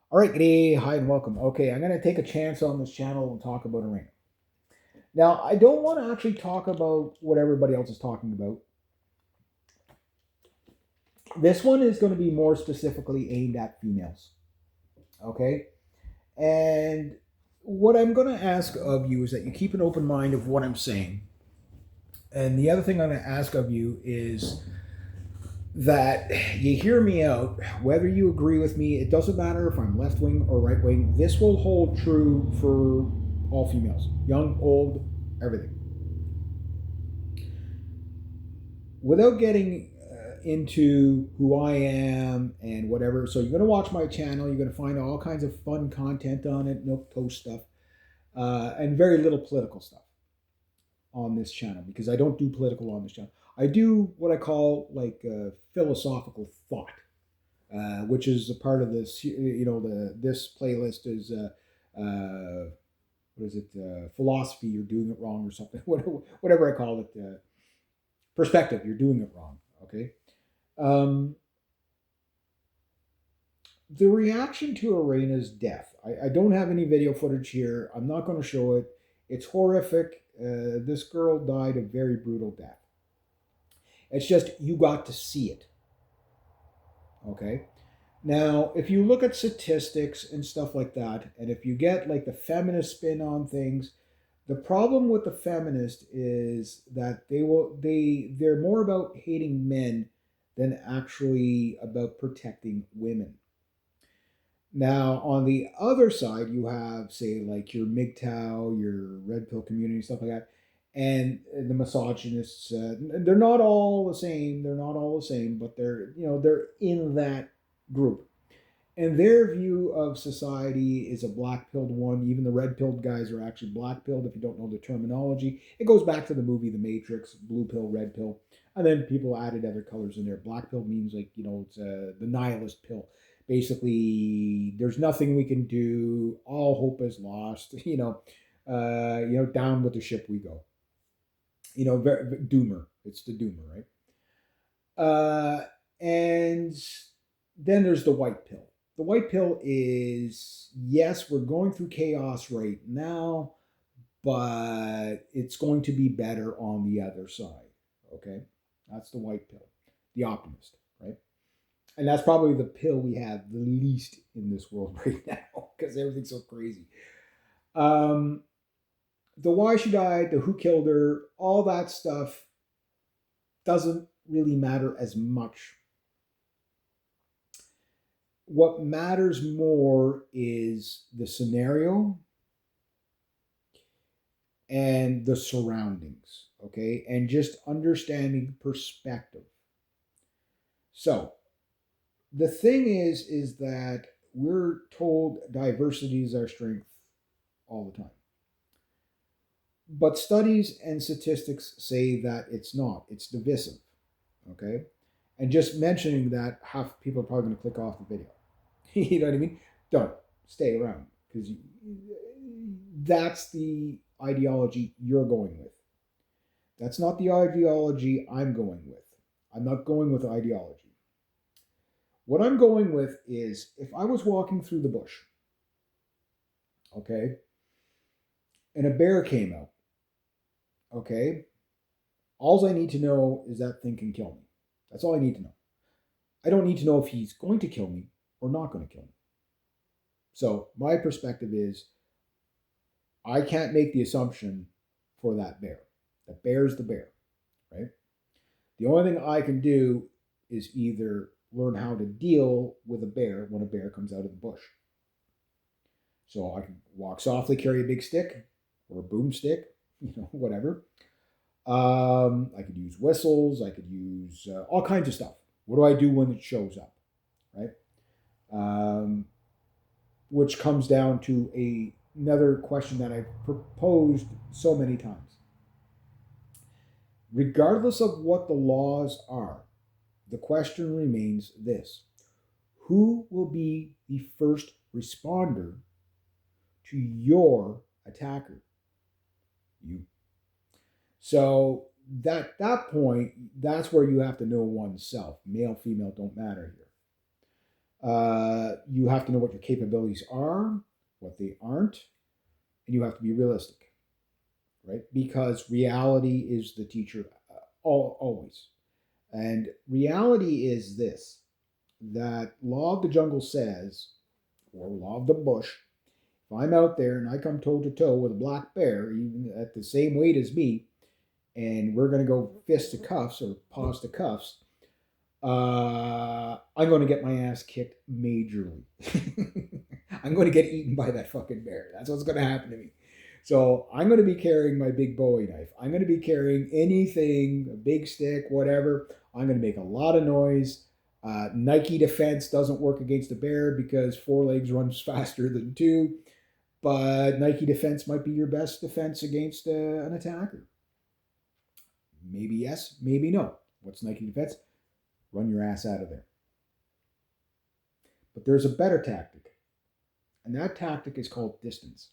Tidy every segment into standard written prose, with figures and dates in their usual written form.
All right, good day, hi, and welcome. Okay, I'm going to take a chance on this channel and talk about Iryna. Now, I don't want to actually talk about what everybody else is talking about. This one is going to be more specifically aimed at females. Okay, and what I'm going to ask of you is that you keep an open mind of what I'm saying. And the other thing I'm going to ask of you is that you hear me out, whether you agree with me. It doesn't matter if I'm left wing or right wing. This will hold true for all females, young, old, everything. Without getting into who I am and whatever. So you're going to watch my channel. You're going to find all kinds of fun content on it, milk toast stuff, and very little political stuff on this channel because I don't do political on this channel. I do what I call like philosophical thought, which is a part of this. This playlist is what is it? Philosophy. You're doing it wrong or something. Whatever I call it. Perspective. You're doing it wrong. Okay. Um, the reaction to Iryna's death. I don't have any video footage here. I'm not going to show it. It's horrific. This girl died a very brutal death. It's just you got to see it. Okay. Now, if you look at statistics and stuff like that, and if you get like the feminist spin on things, the problem with the feminist is that they're more about hating men than actually about protecting women. Now, on the other side, you have, say, like your MGTOW, your red pill community, stuff like that, and the misogynists. They're not all the same. They're not all the same, but they're in that group. And their view of society is a black pilled one. Even the red pilled guys are actually black pilled if you don't know the terminology. It goes back to the movie The Matrix, blue pill, red pill. And then people added other colors in there. Black pill means like, it's the nihilist pill. Basically, there's nothing we can do. All hope is lost. Down with the ship we go. Doomer. It's the doomer, right? And then there's the white pill. The white pill is, yes, we're going through chaos right now, but it's going to be better on the other side. Okay? That's the white pill, the optimist, right? And that's probably the pill we have the least in this world right now because everything's so crazy. Um, the why she died, the who killed her, all that stuff doesn't really matter as much. What matters more is the scenario and the surroundings, okay? And just understanding perspective. So, the thing is that we're told diversity is our strength all the time. But studies and statistics say that it's not. It's divisive, okay? And just mentioning that, half people are probably going to click off the video. You know what I mean? Don't stay around because that's the ideology you're going with. That's not the ideology I'm going with. I'm not going with ideology. What I'm going with is if I was walking through the bush, okay, and a bear came out, okay, all I need to know is that thing can kill me. That's all I need to know. I don't need to know if he's going to kill me or not going to kill me. So my perspective is I can't make the assumption for that bear. The bear's the bear, right? The only thing I can do is either learn how to deal with a bear when a bear comes out of the bush. So I can walk softly, carry a big stick or a boomstick, whatever. I could use whistles. I could use all kinds of stuff. What do I do when it shows up, right? Um, which comes down to another question that I've proposed so many times. Regardless of what the laws are, the question remains this: who will be the first responder to your attacker? You. So that point, that's where you have to know oneself. Male, female don't matter here. You have to know what your capabilities are, what they aren't, and you have to be realistic, right? Because reality is the teacher always. And reality is this, that law of the jungle says, or law of the bush, if I'm out there and I come toe to toe with a black bear, even at the same weight as me, and we're going to go fist to cuffs or paws to cuffs, I'm going to get my ass kicked majorly. I'm going to get eaten by that fucking bear. That's what's going to happen to me. So I'm going to be carrying my big Bowie knife. I'm going to be carrying anything, a big stick, whatever. I'm going to make a lot of noise. Nike defense doesn't work against a bear because 4 legs runs faster than 2. But Nike defense might be your best defense against an attacker. Maybe yes, maybe no. What's Nike defense? Run your ass out of there. But there's a better tactic, and that tactic is called distance.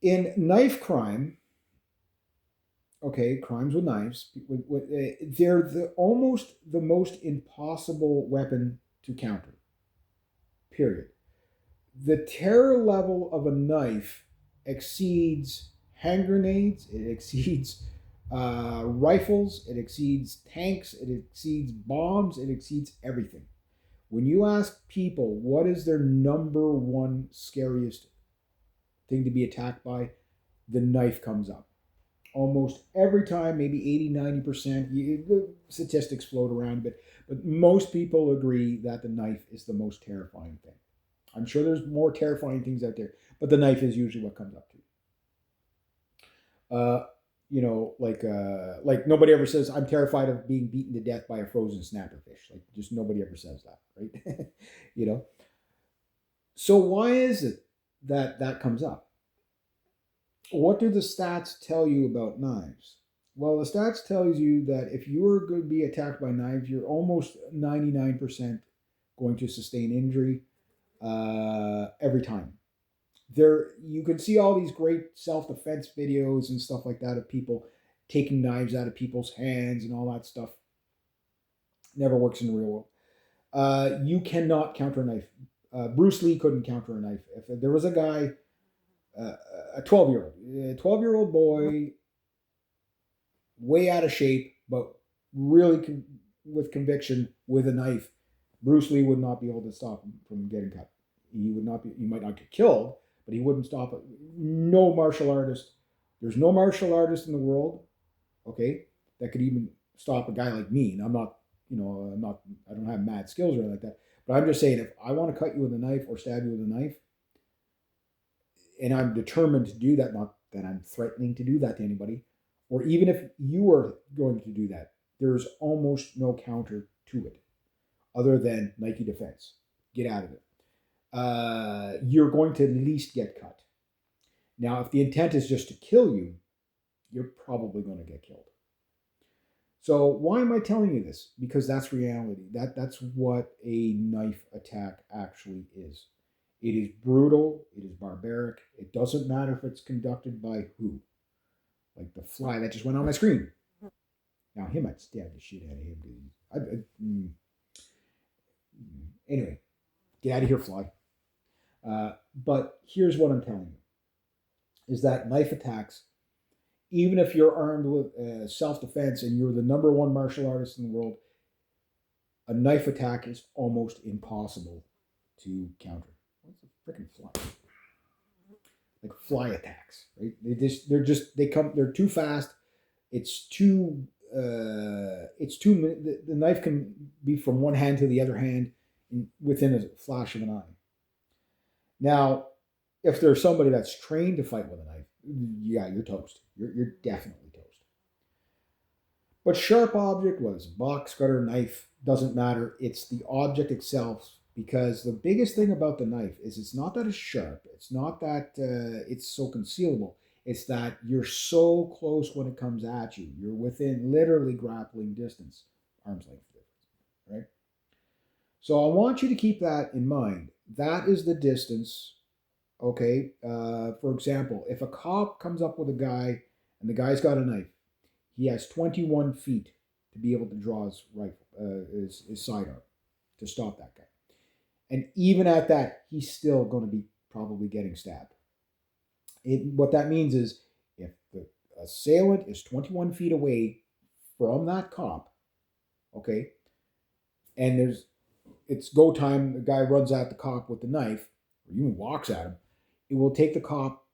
In knife crime, okay, crimes with knives, they're almost the most impossible weapon to counter, period. The terror level of a knife exceeds hand grenades, it exceeds rifles, it exceeds tanks, it exceeds bombs, it exceeds everything. When you ask people what is their number one scariest thing to be attacked by, the knife comes up. Almost every time, maybe 80-90%, the statistics float around, but most people agree that the knife is the most terrifying thing. I'm sure there's more terrifying things out there, but the knife is usually what comes up to. Like nobody ever says, I'm terrified of being beaten to death by a frozen snapper fish. Like, just nobody ever says that, right? So why is it that that comes up? What do the stats tell you about knives? Well, the stats tells you that if you're going to be attacked by knives, you're almost 99% going to sustain injury every time. You can see all these great self-defense videos and stuff like that of people taking knives out of people's hands and all that stuff. Never works in the real world. You cannot counter a knife. Bruce Lee couldn't counter a knife. If there was a guy, a 12-year-old boy, way out of shape, but really with conviction with a knife, Bruce Lee would not be able to stop him from getting cut. He might not get killed, but he wouldn't stop it. No martial artist. There's no martial artist in the world, okay, that could even stop a guy like me. And I don't have mad skills or anything like that. But I'm just saying, if I want to cut you with a knife or stab you with a knife, and I'm determined to do that, not that I'm threatening to do that to anybody, or even if you are going to do that, there's almost no counter to it other than Nike defense. Get out of it. You're going to at least get cut. Now, if the intent is just to kill you, you're probably going to get killed. So why am I telling you this? Because that's reality. That's what a knife attack actually is. It is brutal. It is barbaric. It doesn't matter if it's conducted by who. Like the fly that just went on my screen. Now, him, I'd stab the shit out of him. Anyway, get out of here, fly. But here's what I'm telling you. Is that knife attacks, even if you're armed with self-defense and you're the number one martial artist in the world, a knife attack is almost impossible to counter. What's a freaking fly? Like fly attacks, right? They're too fast. The knife can be from one hand to the other hand within a flash of an eye. Now, if there's somebody that's trained to fight with a knife, yeah, you're toast. You're definitely toast. But sharp object, was box cutter, knife, doesn't matter. It's the object itself, because the biggest thing about the knife is it's not that it's sharp. It's not that it's so concealable. It's that you're so close when it comes at you. You're within literally grappling distance, arm's length difference, right? So I want you to keep that in mind. That is the distance. Okay, for example, if a cop comes up with a guy and the guy's got a knife, he has 21 feet to be able to draw his rifle, his sidearm. to stop that guy. And even at that, he's still going to be probably getting stabbed. What that means is if the assailant is 21 feet away from that cop, okay, and it's go time, the guy runs at the cop with the knife, or even walks at him, it will take the cop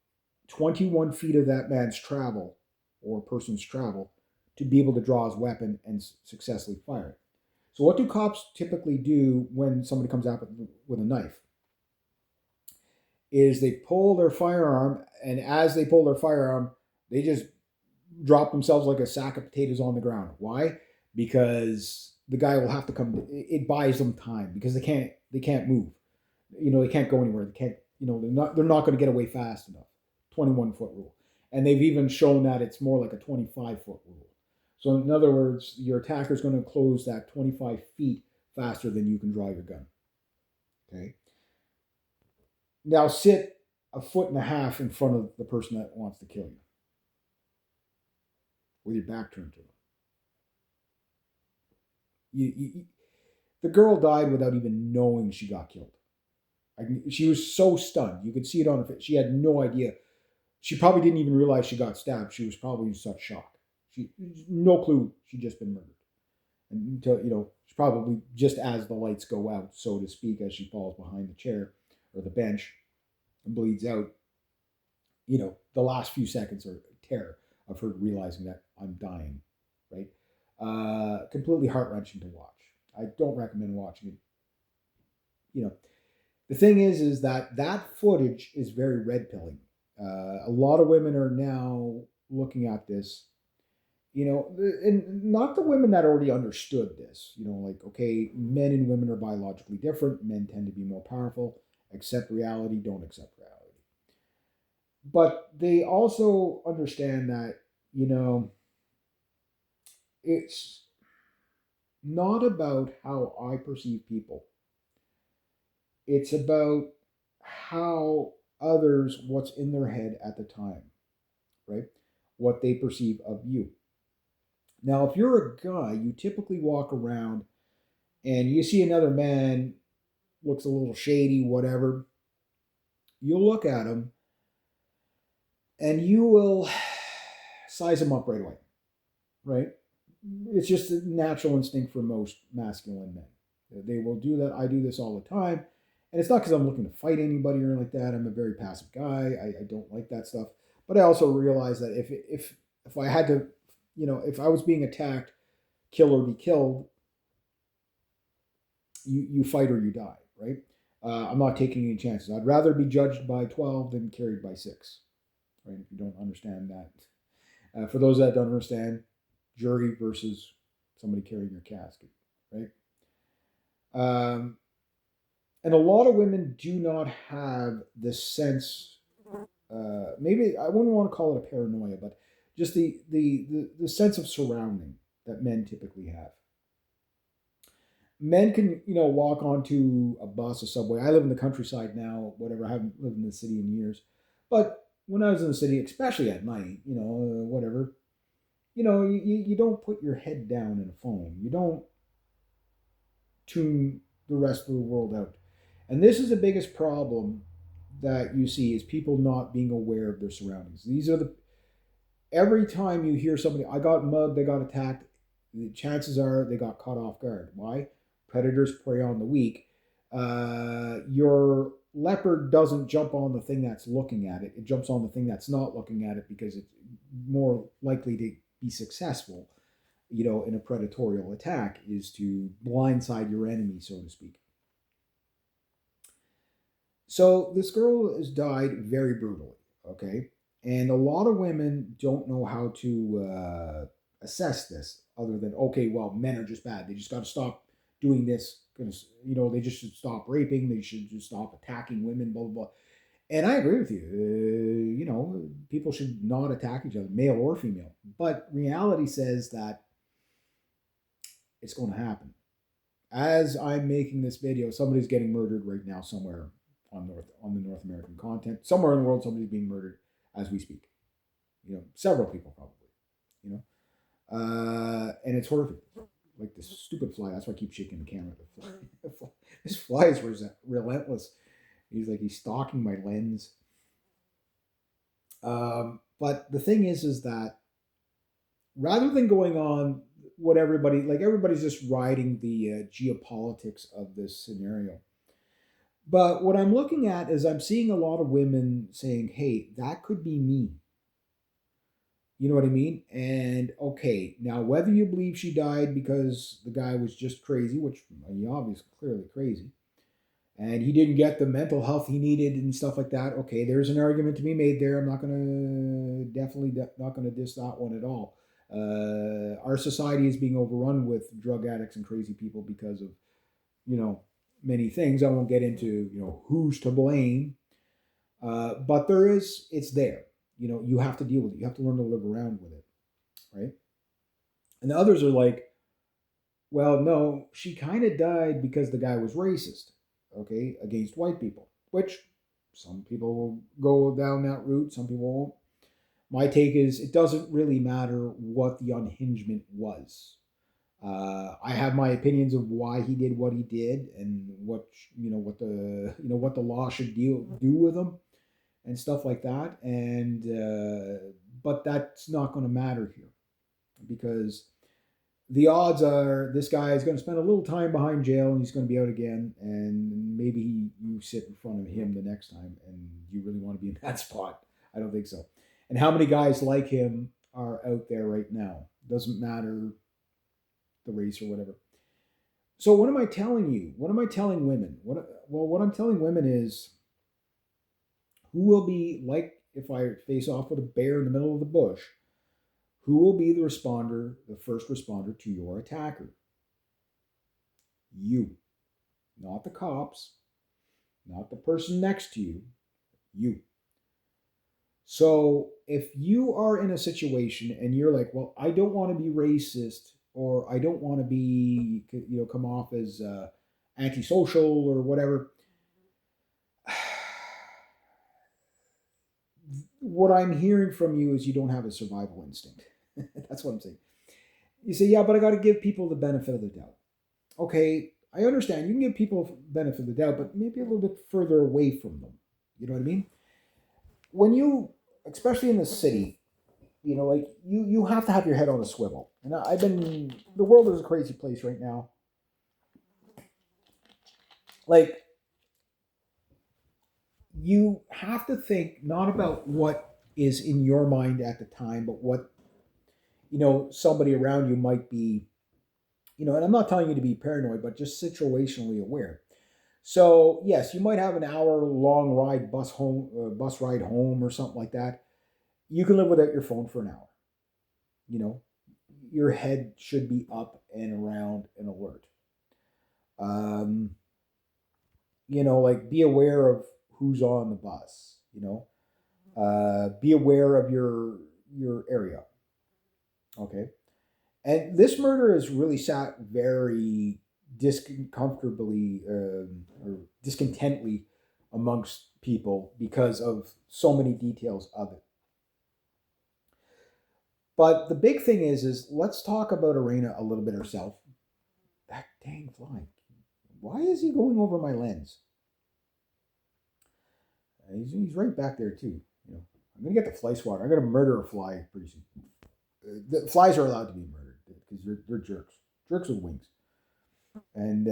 21 feet of that man's travel or person's travel to be able to draw his weapon and successfully fire it. So, what do cops typically do when somebody comes out with a knife? Is they pull their firearm, and as they pull their firearm, they just drop themselves like a sack of potatoes on the ground. Why? Because the guy will have to come. It buys them time because they can't move. They can't go anywhere. They can't. They're not going to get away fast enough. 21-foot rule, and they've even shown that it's more like a 25-foot rule. So in other words, your attacker is going to close that 25 feet faster than you can draw your gun. Okay. Now sit a foot and a half in front of the person that wants to kill you, with your back turned to them. The girl died without even knowing she got killed. She was so stunned. You could see it on her face. She had no idea. She probably didn't even realize she got stabbed. She was probably in such shock. She no clue she'd just been murdered. And until, she's probably just as the lights go out, so to speak, as she falls behind the chair or the bench and bleeds out. The last few seconds are terror of her realizing that I'm dying, right? Completely heart-wrenching to watch. I don't recommend watching it. The thing is that footage is very red-pilling. A lot of women are now looking at this, and not the women that already understood this, like, okay, men and women are biologically different. Men tend to be more powerful. Accept reality, don't accept reality. But they also understand that, it's not about how I perceive people. It's about how others, what's in their head at the time, right? What they perceive of you. Now, if you're a guy, you typically walk around and you see another man looks a little shady, whatever. You'll look at him and you will size him up right away, right? It's just a natural instinct for most masculine men. They will do that. I do this all the time. And it's not because I'm looking to fight anybody or anything like that. I'm a very passive guy. I don't like that stuff. But I also realize that if I had to, if I was being attacked, kill or be killed, you fight or you die, right? I'm not taking any chances. I'd rather be judged by 12 than carried by 6, right? If you don't understand that. For those that don't understand, jury versus somebody carrying your casket, right? And a lot of women do not have this sense. Maybe I wouldn't want to call it a paranoia, but just the sense of surrounding that men typically have. Men can walk onto a bus, a subway. I live in the countryside now. Whatever, I haven't lived in the city in years, but when I was in the city, especially at night, whatever, you don't put your head down in a phone. You don't tune the rest of the world out. And this is the biggest problem that you see is people not being aware of their surroundings. These are every time you hear somebody, I got mugged, they got attacked, the chances are they got caught off guard. Why? Predators prey on the weak. Your leopard doesn't jump on the thing that's looking at it. It jumps on the thing that's not looking at it because it's more likely to be successful, in a predatory attack is to blindside your enemy, so to speak. So this girl has died very brutally, okay? And a lot of women don't know how to assess this other than, okay, well, men are just bad. They just got to stop doing this. They just should stop raping. They should just stop attacking women, blah, blah, blah. And I agree with you. People should not attack each other, male or female. But reality says that it's going to happen. As I'm making this video, somebody's getting murdered right now somewhere on the North American continent. Somewhere in the world, somebody's being murdered as we speak. Several people probably. And it's horrific. like this stupid fly. That's why I keep shaking the camera. This fly is relentless. He's stalking my lens. But the thing is that rather than going on what everybody's just riding the geopolitics of this scenario. But what I'm looking at is I'm seeing a lot of women saying, "Hey, that could be me." You know what I mean? And okay, now whether you believe she died because the guy was just crazy, which he obviously clearly crazy, and he didn't get the mental health he needed and stuff like that. Okay, there's an argument to be made there. I'm not gonna not gonna diss that one at all. Our society is being overrun with drug addicts and crazy people because of you know many things. I won't get into who's to blame, but it's there. You have to deal with it. You have to learn to live around with it, right? And the others are like, well, no, she kind of died because the guy was racist, okay, against white people, which some people will go down that route, some people won't. My take is it doesn't really matter what the unhingement was. I have my opinions of why he did what he did and what the law should do with him and stuff like that. And but that's not going to matter here because the odds are this guy is going to spend a little time behind jail and he's going to be out again, and maybe you sit in front of him the next time, and you really want to be in that spot. I don't think so. And how many guys like him are out there right now? Doesn't matter the race or whatever. So what am I telling you? What am I telling women? What I'm telling women is who will be like if I face off with a bear in the middle of the bush. Who will be the first responder to your attacker? You. Not the cops, not the person next to you, you. So if you are in a situation and you're like, well, I don't want to be racist or I don't want to be, come off as antisocial or whatever, what I'm hearing from you is you don't have a survival instinct. That's what I'm saying. You say, yeah, but I got to give people the benefit of the doubt. Okay, I understand. You can give people benefit of the doubt, but maybe a little bit further away from them. You know what I mean? When you, especially in the city, like you have to have your head on a swivel. And the world is a crazy place right now. Like, you have to think not about what is in your mind at the time, but what, somebody around you might be, and I'm not telling you to be paranoid, but just situationally aware. So yes, you might have an hour long bus ride home or something like that. You can live without your phone for an hour. You know, your head should be up and around and alert. Um, like be aware of who's on the bus. Be aware of your area. Okay, and this murder has really sat very discomfortably or discontently amongst people because of so many details of it. But the big thing is let's talk about Iryna a little bit herself. That dang fly! Why is he going over my lens? He's right back there too. I'm gonna get the fly swatter. I'm gonna murder a fly pretty soon. The flies are allowed to be murdered because they're jerks with wings. And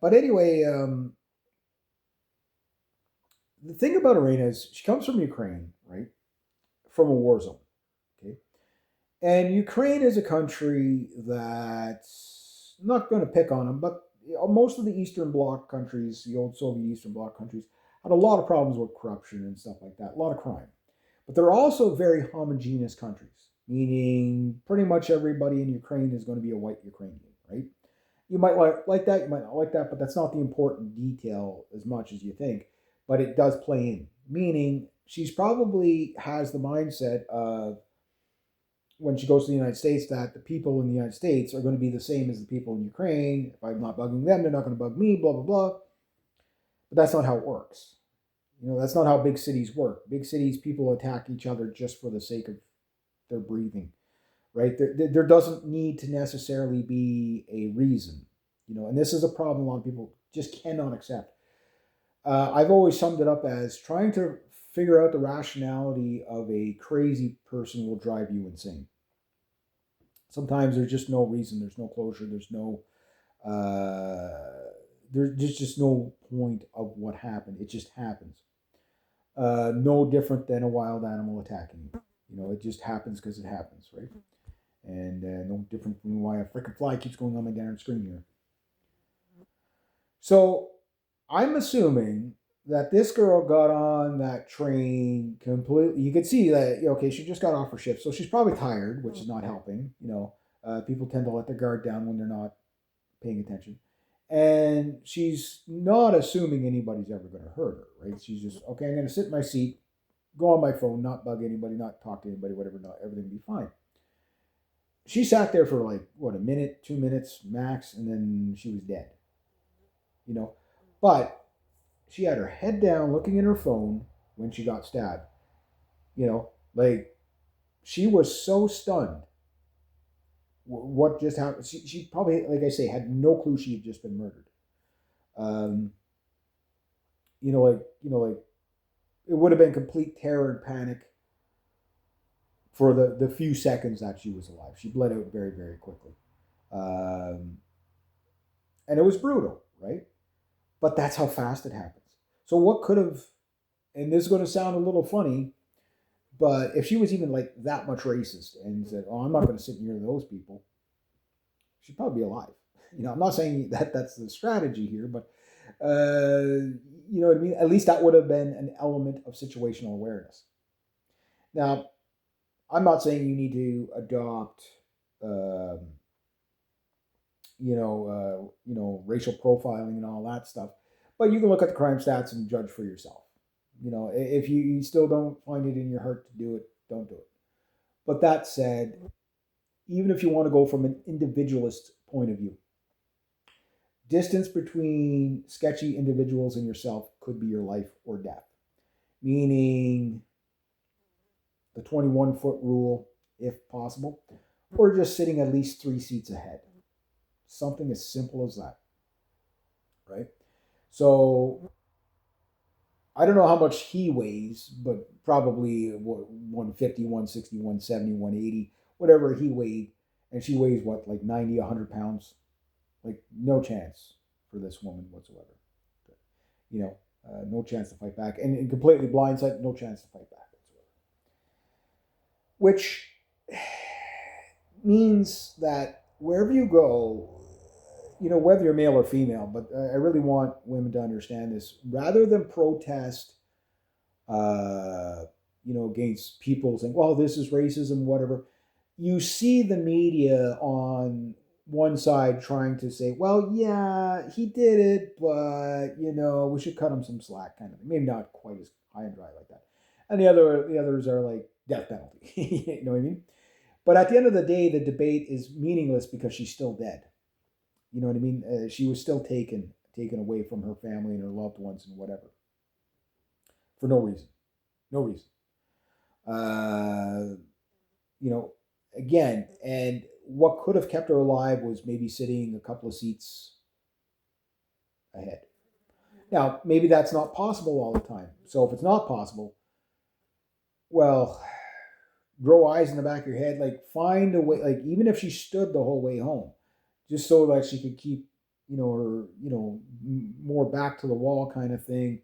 but anyway, the thing about Iryna is she comes from Ukraine, right? From a war zone. Okay. And Ukraine is a country that's not going to pick on them, but most of the Eastern Bloc countries, the old Soviet Eastern Bloc countries, had a lot of problems with corruption and stuff like that, a lot of crime. But they're also very homogeneous countries, meaning pretty much everybody in Ukraine is going to be a white Ukrainian, right? You might like that, you might not like that, but that's not the important detail as much as you think. But it does play in, meaning she's probably has the mindset of when she goes to the United States that the people in the United States are going to be the same as the people in Ukraine. If I'm not bugging them, they're not going to bug me, blah, blah, blah. But that's not how it works. That's not how big cities work. Big cities, people attack each other just for the sake of their breathing, right? There doesn't need to necessarily be a reason, and this is a problem a lot of people just cannot accept. I've always summed it up as trying to figure out the rationality of a crazy person will drive you insane. Sometimes there's just no reason, there's no closure, uh, there's just no point of what happened. It just happens. No different than a wild animal attacking you. It just happens because it happens, right? And no different from why a freaking fly keeps going on my darn screen here. So I'm assuming that this girl got on that train completely. You could see that, okay, she just got off her shift, so she's probably tired, which is not helping. People tend to let their guard down when they're not paying attention. And she's not assuming anybody's ever going to hurt her, right? She's just, okay, I'm going to sit in my seat, go on my phone, not bug anybody, not talk to anybody, whatever, not everything will be fine. She sat there for like, what, a minute, 2 minutes max, and then she was dead, you know? But she had her head down looking at her phone when she got stabbed, like she was so stunned what just happened. She probably, like I say, had no clue she had just been murdered. Um, like it would have been complete terror and panic for the few seconds that she was alive. She bled out very, very quickly. Um, and it was brutal, right? But that's how fast it happens. So what could have, and this is going to sound a little funny, but if she was even like that much racist and said, "Oh, I'm not going to sit near those people," she'd probably be alive. I'm not saying that that's the strategy here, but you know what I mean. At least that would have been an element of situational awareness. Now, I'm not saying you need to adopt, um, racial profiling and all that stuff, but you can look at the crime stats and judge for yourself. If you still don't find it in your heart to do it, don't do it. But that said, even if you want to go from an individualist point of view, distance between sketchy individuals and yourself could be your life or death. Meaning the 21-foot rule, if possible, or just sitting at least 3 seats ahead. Something as simple as that, right? So I don't know how much he weighs, but probably 150, 160, 170, 180, whatever he weighed. And she weighs what, like 90, 100 pounds? Like, no chance for this woman whatsoever. No chance to fight back. And completely blindsided, no chance to fight back whatsoever. Which means that wherever you go, whether you're male or female, but I really want women to understand this. Rather than protest, against people saying, well, this is racism, whatever, you see the media on one side trying to say, well, yeah, he did it, but, we should cut him some slack, kind of. Maybe not quite as high and dry like that. And the others are like death penalty. You know what I mean? But at the end of the day, the debate is meaningless because she's still dead. You know what I mean? She was still taken away from her family and her loved ones and whatever for no reason, no reason. Uh, Again, and what could have kept her alive was maybe sitting a couple of seats ahead. Now, maybe that's not possible all the time. So if it's not possible, well, grow eyes in the back of your head. Like, find a way. Like, even if she stood the whole way home, just so that she could keep, her, more back to the wall kind of thing,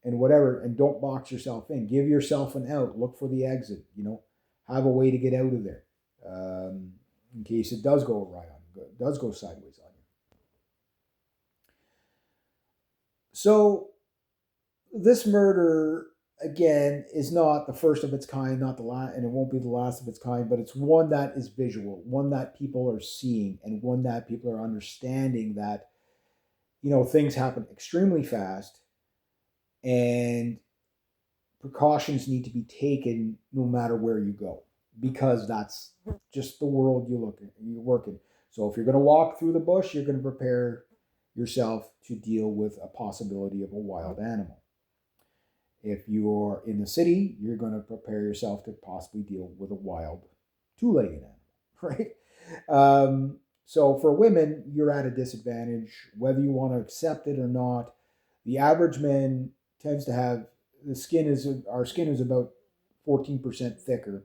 and whatever. And don't box yourself in. Give yourself an out. Look for the exit. Have a way to get out of there, in case it does go awry on you, does go sideways on you. So this murder, again, is not the first of its kind, not the last, and it won't be the last of its kind, but it's one that is visual, one that people are seeing, and one that people are understanding that, things happen extremely fast, and precautions need to be taken no matter where you go, because that's just the world you work in. So if you're going to walk through the bush, you're going to prepare yourself to deal with a possibility of a wild animal. If you're in the city, you're going to prepare yourself to possibly deal with a wild two-legged animal. right? So for women, you're at a disadvantage, whether you want to accept it or not. The average man tends to have our skin is about 14% thicker.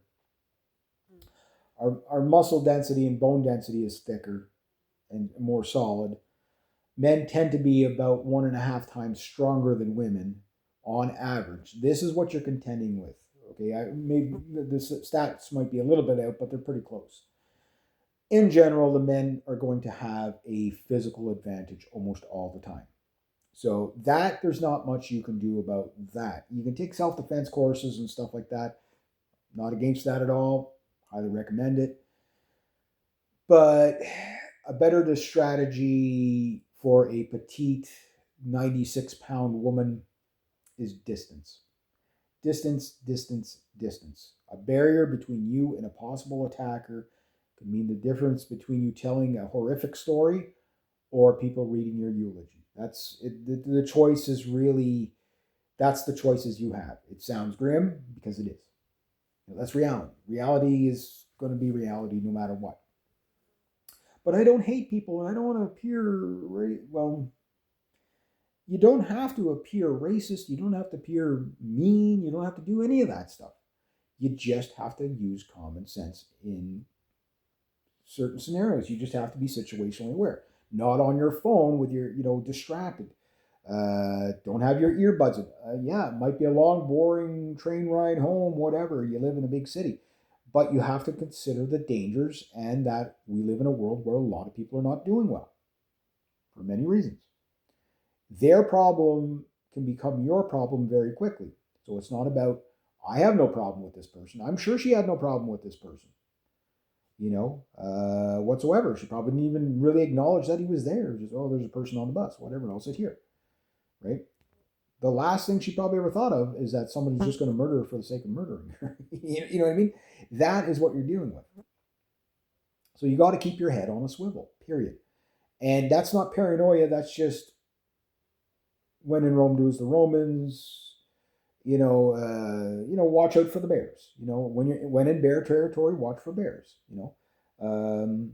Our muscle density and bone density is thicker and more solid. Men tend to be about 1.5 times stronger than women on average. This is what you're contending with. Okay, maybe the stats might be a little bit out, but they're pretty close. In general, the men are going to have a physical advantage almost all the time. So that there's not much you can do about that. You can take self-defense courses and stuff like that. Not against that at all. Highly recommend it. But a better strategy for a petite 96-pound woman is distance. Distance, distance, distance. A barrier between you and a possible attacker could mean the difference between you telling a horrific story or people reading your eulogy. That's it, the choice is really, that's the choices you have. It sounds grim because it is. That's reality. Reality is going to be reality no matter what. But I don't hate people, and I don't want to appear well. You don't have to appear racist. You don't have to appear mean. You don't have to do any of that stuff. You just have to use common sense in certain scenarios. You just have to be situationally aware. Not on your phone with your, distracted. Don't have your earbuds in. Yeah, it might be a long, boring train ride home, whatever. You live in a big city. But you have to consider the dangers and that we live in a world where a lot of people are not doing well for many reasons. Their problem can become your problem very quickly. So it's not about, I have no problem with this person. I'm sure she had no problem with this person, whatsoever. She probably didn't even really acknowledge that he was there. Just, oh, there's a person on the bus, whatever, I'll sit here, right? The last thing she probably ever thought of is that somebody's just going to murder her for the sake of murdering her. You know what I mean? That is what you're dealing with. So you got to keep your head on a swivel, period. And that's not paranoia. That's just when in Rome, do as the Romans. Watch out for the bears. When in bear territory, watch for bears. Um,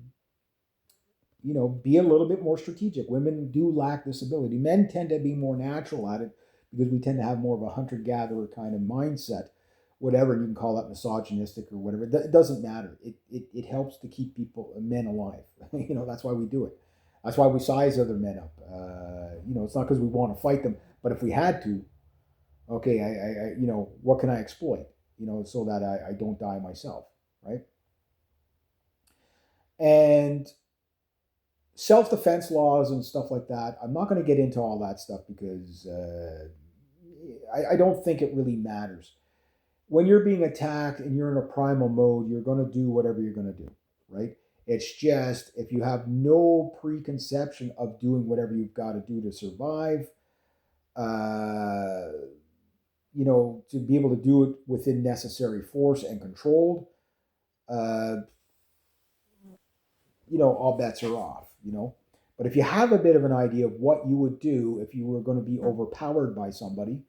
be a little bit more strategic. Women do lack this ability. Men tend to be more natural at it because we tend to have more of a hunter-gatherer kind of mindset, whatever. You can call that misogynistic or whatever. It doesn't matter. It helps to keep men alive. That's why we do it. That's why we size other men up. It's not because we want to fight them, but if we had to, okay, what can I exploit? So that I don't die myself, right? And self-defense laws and stuff like that, I'm not going to get into all that stuff because I don't think it really matters. When you're being attacked and you're in a primal mode, you're going to do whatever you're going to do, right? It's just if you have no preconception of doing whatever you've got to do to survive, to be able to do it within necessary force and controlled, all bets are off, But if you have a bit of an idea of what you would do if you were going to be overpowered by somebody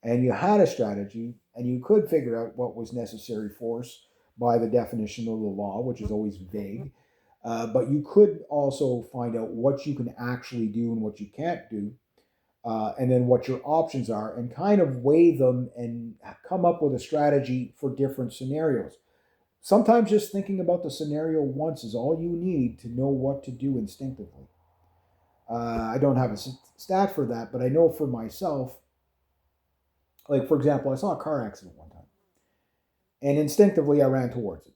and you had a strategy and you could figure out what was necessary force by the definition of the law, which is always vague, but you could also find out what you can actually do and what you can't do, and then what your options are, and kind of weigh them and come up with a strategy for different scenarios. Sometimes just thinking about the scenario once is all you need to know what to do instinctively. I don't have a stat for that, but I know for myself, like for example, I saw a car accident one time, and instinctively I ran towards it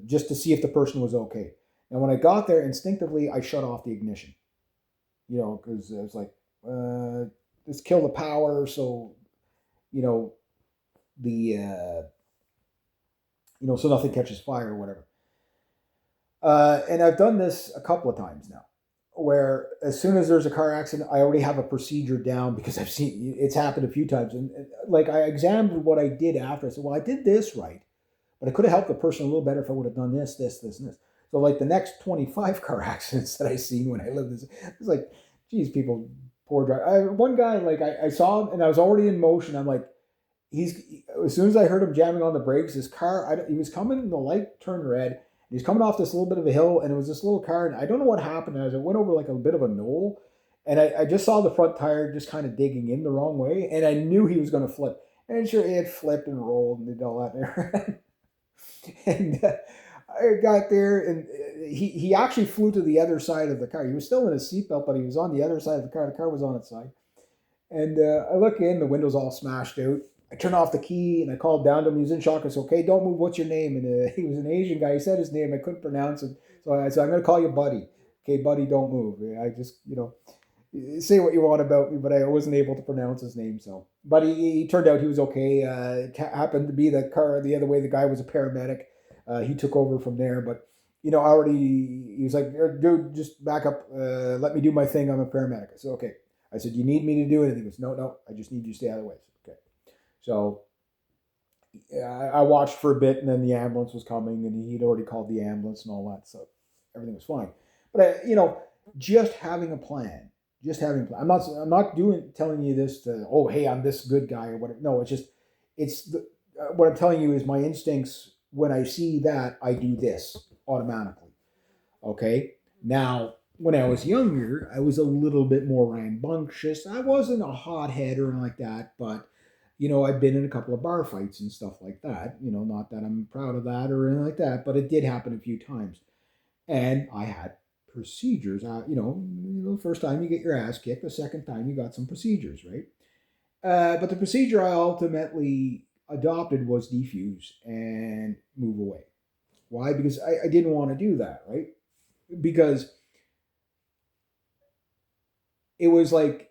just to see if the person was okay. And when I got there, instinctively I shut off the ignition, because I was like, just kill the power, so the so nothing catches fire or whatever. And I've done this a couple of times now, where as soon as there's a car accident, I already have a procedure down because I've seen it's happened a few times. And like I examined what I did after. I said, well, I did this right, but I could have helped the person a little better if I would have done this, this, this, and this. So like the next 25 car accidents that I seen when I lived this, it's like, geez, people, poor driver. One guy, like I saw him and I was already in motion. I'm like, as soon as I heard him jamming on the brakes, his car, he was coming and the light turned red. He's coming off this little bit of a hill, and it was this little car, and I don't know what happened as it went over like a bit of a knoll, and I just saw the front tire just kind of digging in the wrong way, and I knew he was going to flip. And sure, it flipped and rolled and did all that there. And I got there, and he actually flew to the other side of the car. He was still in his seatbelt, but he was on the other side of the car. The car was on its side. And I look in, the window's all smashed out. I turn off the key and I called down to him. He was in shock. I said, okay, don't move. What's your name? And he was an Asian guy. He said his name. I couldn't pronounce it. So I said, I'm going to call you Buddy. Okay, Buddy, don't move. I just, say what you want about me, but I wasn't able to pronounce his name. So, but he turned out he was okay. It happened to be the car the other way. The guy was a paramedic. He took over from there. But, already he was like, dude, just back up. Let me do my thing. I'm a paramedic. I said, okay. I said, you need me to do anything? He goes, no, I just need you to stay out of the way. Okay. So I watched for a bit, and then the ambulance was coming, and he'd already called the ambulance and all that, so everything was fine. But just having a plan, just having a plan. I'm not telling you this to, oh, hey, I'm this good guy or whatever. No, what I'm telling you is my instincts. When I see that, I do this automatically. Okay. Now, when I was younger, I was a little bit more rambunctious. I wasn't a hothead or anything like that, but I've been in a couple of bar fights and stuff like that. Not that I'm proud of that or anything like that, but it did happen a few times. And I had procedures. The first time you get your ass kicked, the second time you got some procedures, right? But the procedure I ultimately adopted was defuse and move away. Why? Because I didn't want to do that, right? Because it was like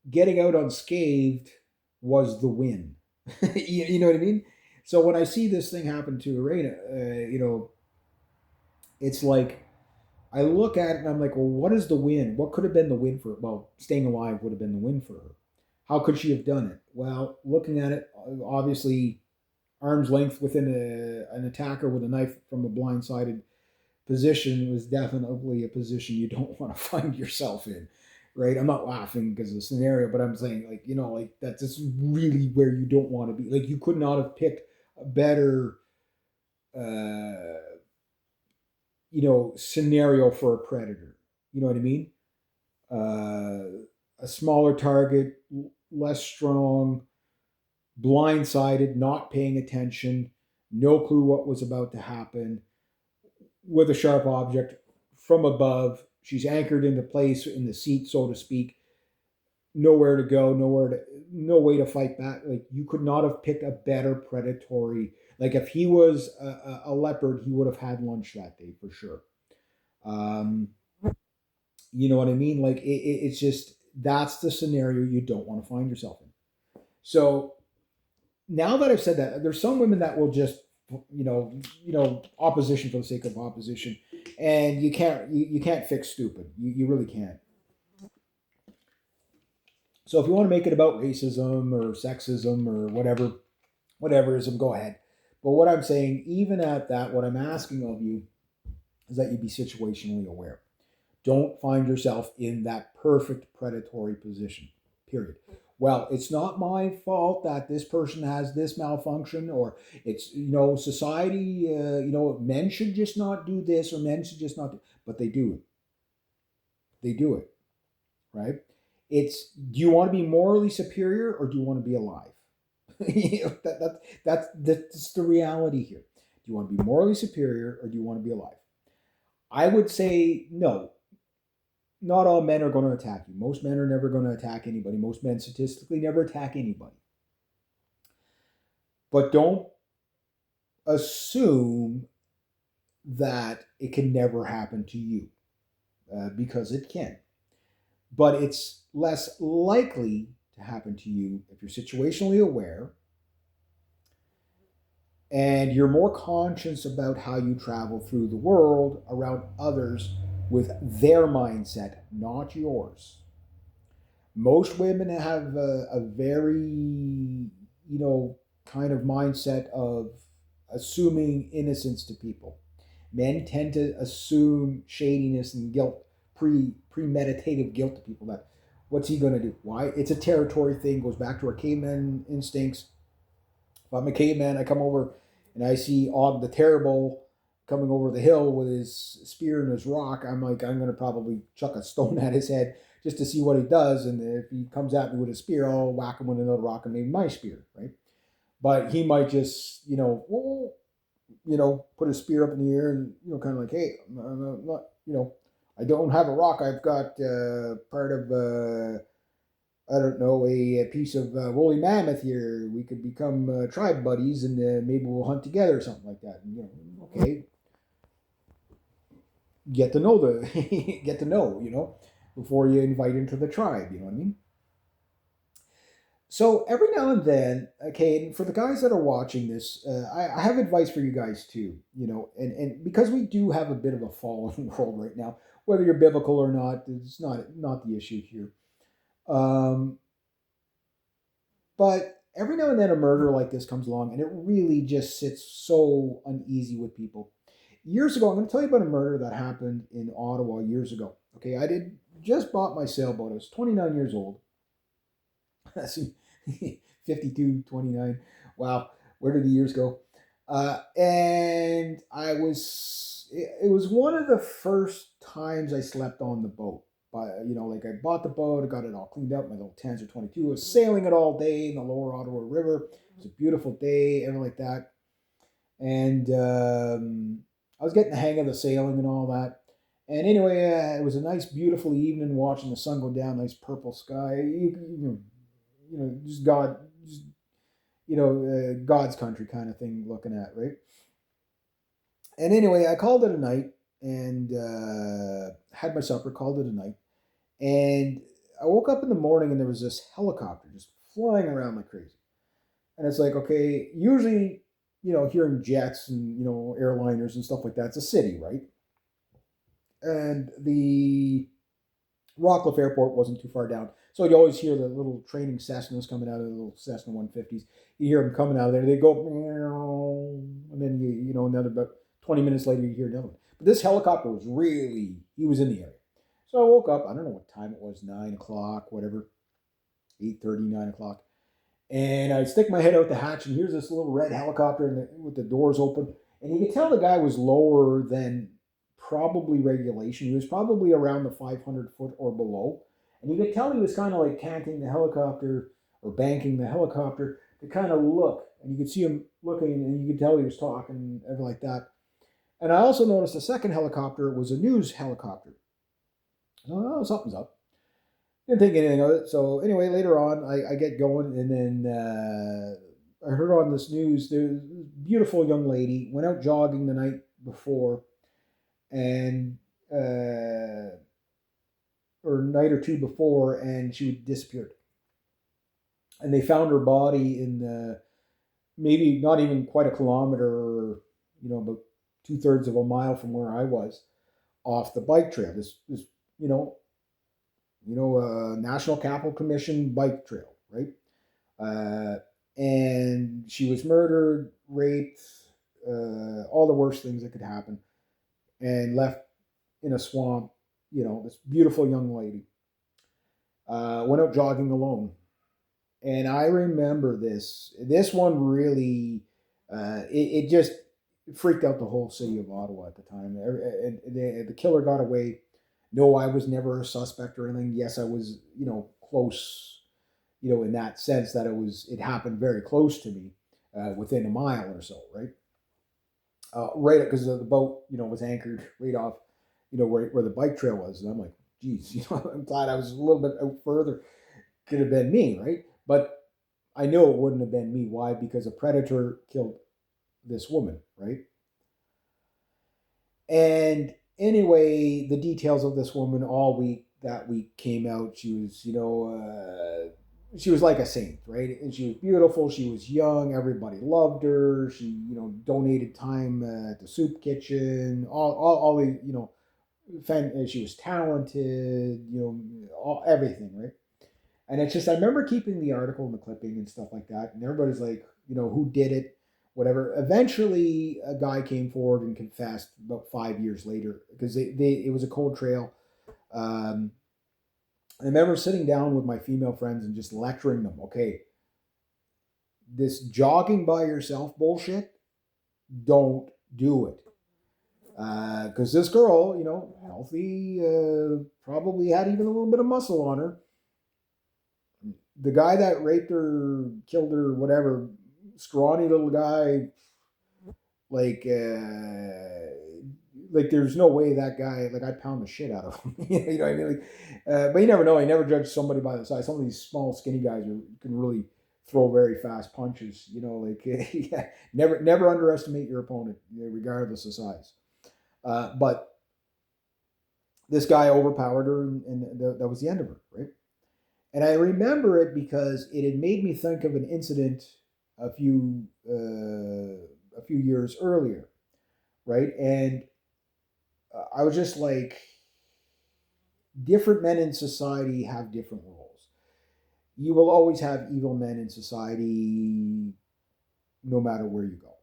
getting out unscathed was the win. You know what I mean? So when I see this thing happen to Iryna, it's like I look at it and I'm like, well, what is the win? What could have been the win for her? Well, staying alive would have been the win for her. How could she have done it? Well, looking at it, obviously, arm's length within an attacker with a knife from a blindsided position was definitely a position you don't want to find yourself in, right? I'm not laughing because of the scenario, but I'm saying that's just really where you don't want to be. Like you could not have picked a better, scenario for a predator. You know what I mean? A smaller target, less strong, blindsided, not paying attention, no clue what was about to happen, with a sharp object from above. She's anchored into place in the seat, so to speak. Nowhere to go, no way to fight back. Like you could not have picked a better predatory. Like if he was a leopard, he would have had lunch that day for sure. Um, you know what I mean? Like it's just that's the scenario you don't want to find yourself in. So now that I've said that, there's some women that will just opposition for the sake of opposition, and you can't fix stupid. You really can't. So if you want to make it about racism or sexism or whateverism, go ahead. But what I'm saying, even at that, what I'm asking of you is that you be situationally aware. Don't find yourself in that perfect predatory position. Period. Well, it's not my fault that this person has this malfunction, or it's society. Men should just not do this, or men should just not. But they do it. They do it, right? It's do you want to be morally superior or do you want to be alive? That's the reality here. Do you want to be morally superior or do you want to be alive? I would say no. Not all men are going to attack you. Most men are never going to attack anybody. Most men statistically never attack anybody. But don't assume that it can never happen to you, because it can. But it's less likely to happen to you if you're situationally aware and you're more conscious about how you travel through the world around others with their mindset, not yours. Most women have a very, kind of mindset of assuming innocence to people. Men tend to assume shadiness and guilt, premeditative guilt to people. That what's he going to do? Why? It's a territory thing. Goes back to our caveman instincts. If I'm a caveman, I come over and I see Og the Terrible coming over the hill with his spear and his rock, I'm like, I'm going to probably chuck a stone at his head just to see what he does. And if he comes at me with a spear, I'll whack him with another rock and maybe my spear, right? But he might just, put his spear up in the air and, kind of like, hey, I'm not, I don't have a rock. I've got part of, I don't know, a piece of woolly mammoth here. We could become tribe buddies and maybe we'll hunt together or something like that. And, okay, get to know get to know, before you invite into the tribe. You know what I mean? So every now and then, okay, and for the guys that are watching this, I have advice for you guys too, and because we do have a bit of a fallen world right now, whether you're biblical or not, it's not the issue here. Um, but every now and then a murder like this comes along, and it really just sits so uneasy with people. Years ago, I'm going to tell you about a murder that happened in Ottawa years ago. Okay, I did just bought my sailboat. I was 29 years old. 52, 29. Wow, where did the years go? And it was one of the first times I slept on the boat. But, like I bought the boat, I got it all cleaned up, my little Tanzer 22. I was sailing it all day in the lower Ottawa River. It was a beautiful day, everything like that. And I was getting the hang of the sailing and all that. And anyway, it was a nice, beautiful evening watching the sun go down, nice purple sky. Just God, just, God's country kind of thing looking at, right? And anyway, I called it a night and had my supper, called it a night. And I woke up in the morning and there was this helicopter just flying around like crazy. And it's like, okay, usually, hearing jets and, airliners and stuff like that, it's a city, right? And the Rockcliffe Airport wasn't too far down. So you always hear the little training Cessnas coming out of the little Cessna 150s. You hear them coming out of there. They go, and then, another about 20 minutes later, you hear another one. But this helicopter he was in the area. So I woke up, I don't know what time it was, 9 o'clock, whatever, 8:30, 9 o'clock. And I stick my head out the hatch, and here's this little red helicopter with the doors open. And you could tell the guy was lower than probably regulation. He was probably around the 500 foot or below. And you could tell he was kind of like canting the helicopter or banking the helicopter to kind of look. And you could see him looking, and you could tell he was talking and everything like that. And I also noticed the second helicopter was a news helicopter. So, oh, something's up. Didn't think anything of it. So anyway, later on, I get going, and then I heard on this news there's a beautiful young lady went out jogging the night before, and or night or two before, and she disappeared. And they found her body in maybe not even quite a kilometer, or about 2/3 of a mile from where I was, off the bike trail. This National Capital Commission bike trail, right? And she was murdered, raped, all the worst things that could happen, and left in a swamp. This beautiful young lady went out jogging alone, and I remember this. This one really, it just freaked out the whole city of Ottawa at the time. And the killer got away. No, I was never a suspect or anything. Yes, I was, close, in that sense that it happened very close to me, within a mile or so, right? Right, because the boat, was anchored right off, where the bike trail was, and I'm like, geez, I'm glad I was a little bit out further. Could have been me, right? But I know it wouldn't have been me. Why? Because a predator killed this woman, right? And anyway, the details of this woman all week that week came out. She was, she was like a saint, right? And she was beautiful. She was young. Everybody loved her. She, donated time at the soup kitchen. All the, she was talented. Everything, right? And it's just, I remember keeping the article and the clipping and stuff like that. And everybody's like, who did it? Whatever. Eventually, a guy came forward and confessed about 5 years later, because it was a cold trail. I remember sitting down with my female friends and just lecturing them. Okay, this jogging by yourself bullshit, don't do it. Because this girl, healthy, probably had even a little bit of muscle on her. The guy that raped her, killed her, whatever, scrawny little guy, like, like there's no way that guy, like I'd pound the shit out of him. You know what I mean? Like, but you never know. You never judge somebody by the size. Some of these small, skinny guys can really throw very fast punches. Like yeah, never underestimate your opponent, regardless of size. But this guy overpowered her, and that was the end of her, right? And I remember it because it had made me think of an incident a few years earlier, right? And I was just like, different men in society have different roles. You will always have evil men in society, no matter where you go.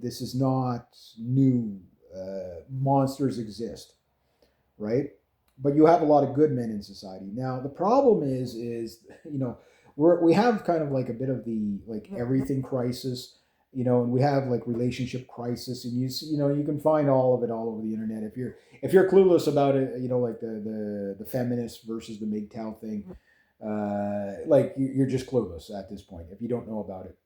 This is not new. Monsters exist, right? But you have a lot of good men in society. Now the problem is we have kind of like a bit of the like everything crisis, and we have like relationship crisis, and you can find all of it all over the internet. If you're clueless about it, like the feminist versus the MGTOW thing, like you're just clueless at this point if you don't know about it.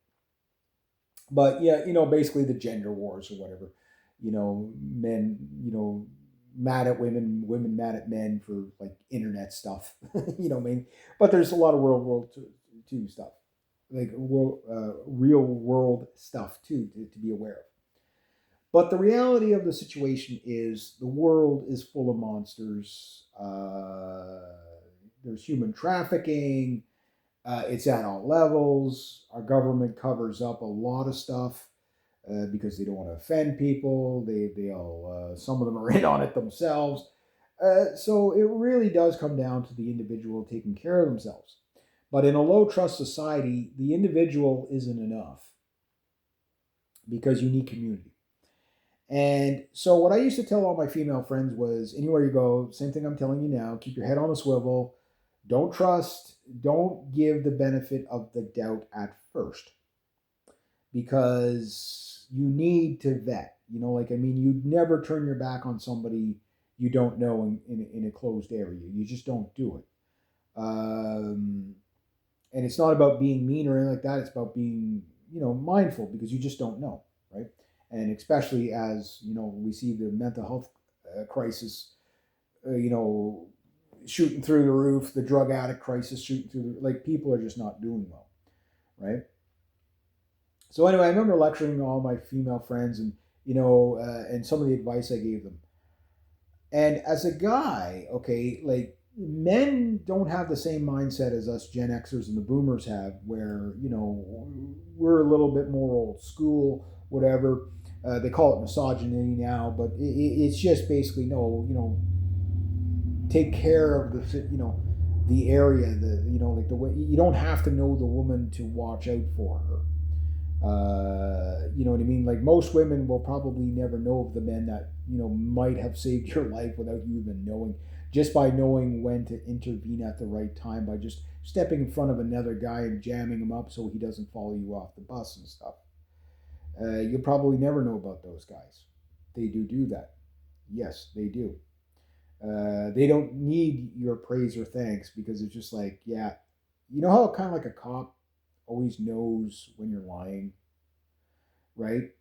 But yeah, basically the gender wars or whatever, men, mad at women, women mad at men for like internet stuff. I mean, but there's a lot of world two stuff, like real world stuff too to be aware of. But the reality of the situation is the world is full of monsters. There's human trafficking. It's at all levels. Our government covers up a lot of stuff because they don't want to offend people. They'll some of them are in on it themselves. So it really does come down to the individual taking care of themselves. But in a low trust society, the individual isn't enough because you need community. And so what I used to tell all my female friends was, anywhere you go, same thing I'm telling you now, keep your head on a swivel. Don't trust, don't give the benefit of the doubt at first, because you need to vet. Like, I mean, you'd never turn your back on somebody you don't know in a closed area. You just don't do it. And it's not about being mean or anything like that. It's about being, mindful, because you just don't know, right? And especially as, we see the mental health crisis, shooting through the roof, the drug addict crisis shooting through like people are just not doing well, right? So anyway, I remember lecturing all my female friends, and and some of the advice I gave them. And as a guy, okay, like, men don't have the same mindset as us Gen Xers and the Boomers have, where we're a little bit more old school, whatever. They call it misogyny now, but it's just basically, no, take care of the area, like the way, you don't have to know the woman to watch out for her. You know what I mean? Like, most women will probably never know of the men that might have saved your life without you even knowing, just by knowing when to intervene at the right time, by just stepping in front of another guy and jamming him up so he doesn't follow you off the bus and stuff. You'll probably never know about those guys. They do that. Yes, they do. They don't need your praise or thanks, because it's just like, yeah, how kind of like a cop always knows when you're lying, right?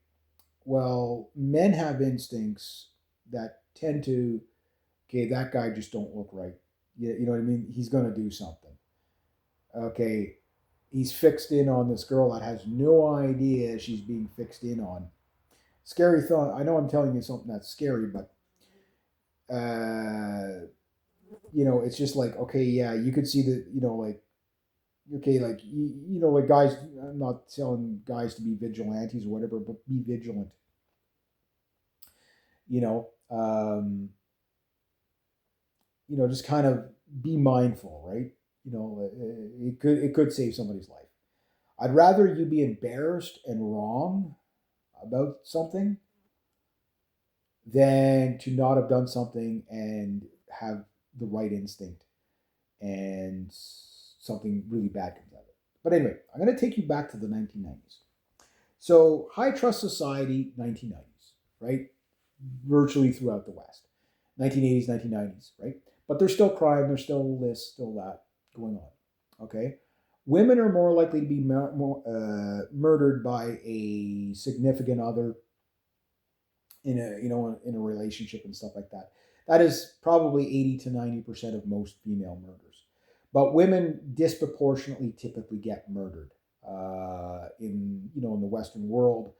Well, men have instincts that tend to, okay, that guy just don't look right. You know what I mean? He's gonna do something. Okay, he's fixed in on this girl that has no idea she's being fixed in on. Scary thought. I know I'm telling you something that's scary, but it's just like, okay, yeah, you could see that, like, okay, like, like, guys, I'm not telling guys to be vigilantes or whatever, but be vigilant. You know, um, just kind of be mindful, right? It could save somebody's life. I'd rather you be embarrassed and wrong about something than to not have done something and have the right instinct and something really bad comes out of it. But anyway, I'm going to take you back to the 1990s. So, high trust society, 1990s, right? virtually throughout the West. 1980s, 1990s, right? But there's still crime, there's still this, still that going on. Okay, women are more likely to be murdered by a significant other in a in a relationship and stuff like that. That is probably 80 to 90% of most female murders. But women disproportionately typically get murdered in in the Western world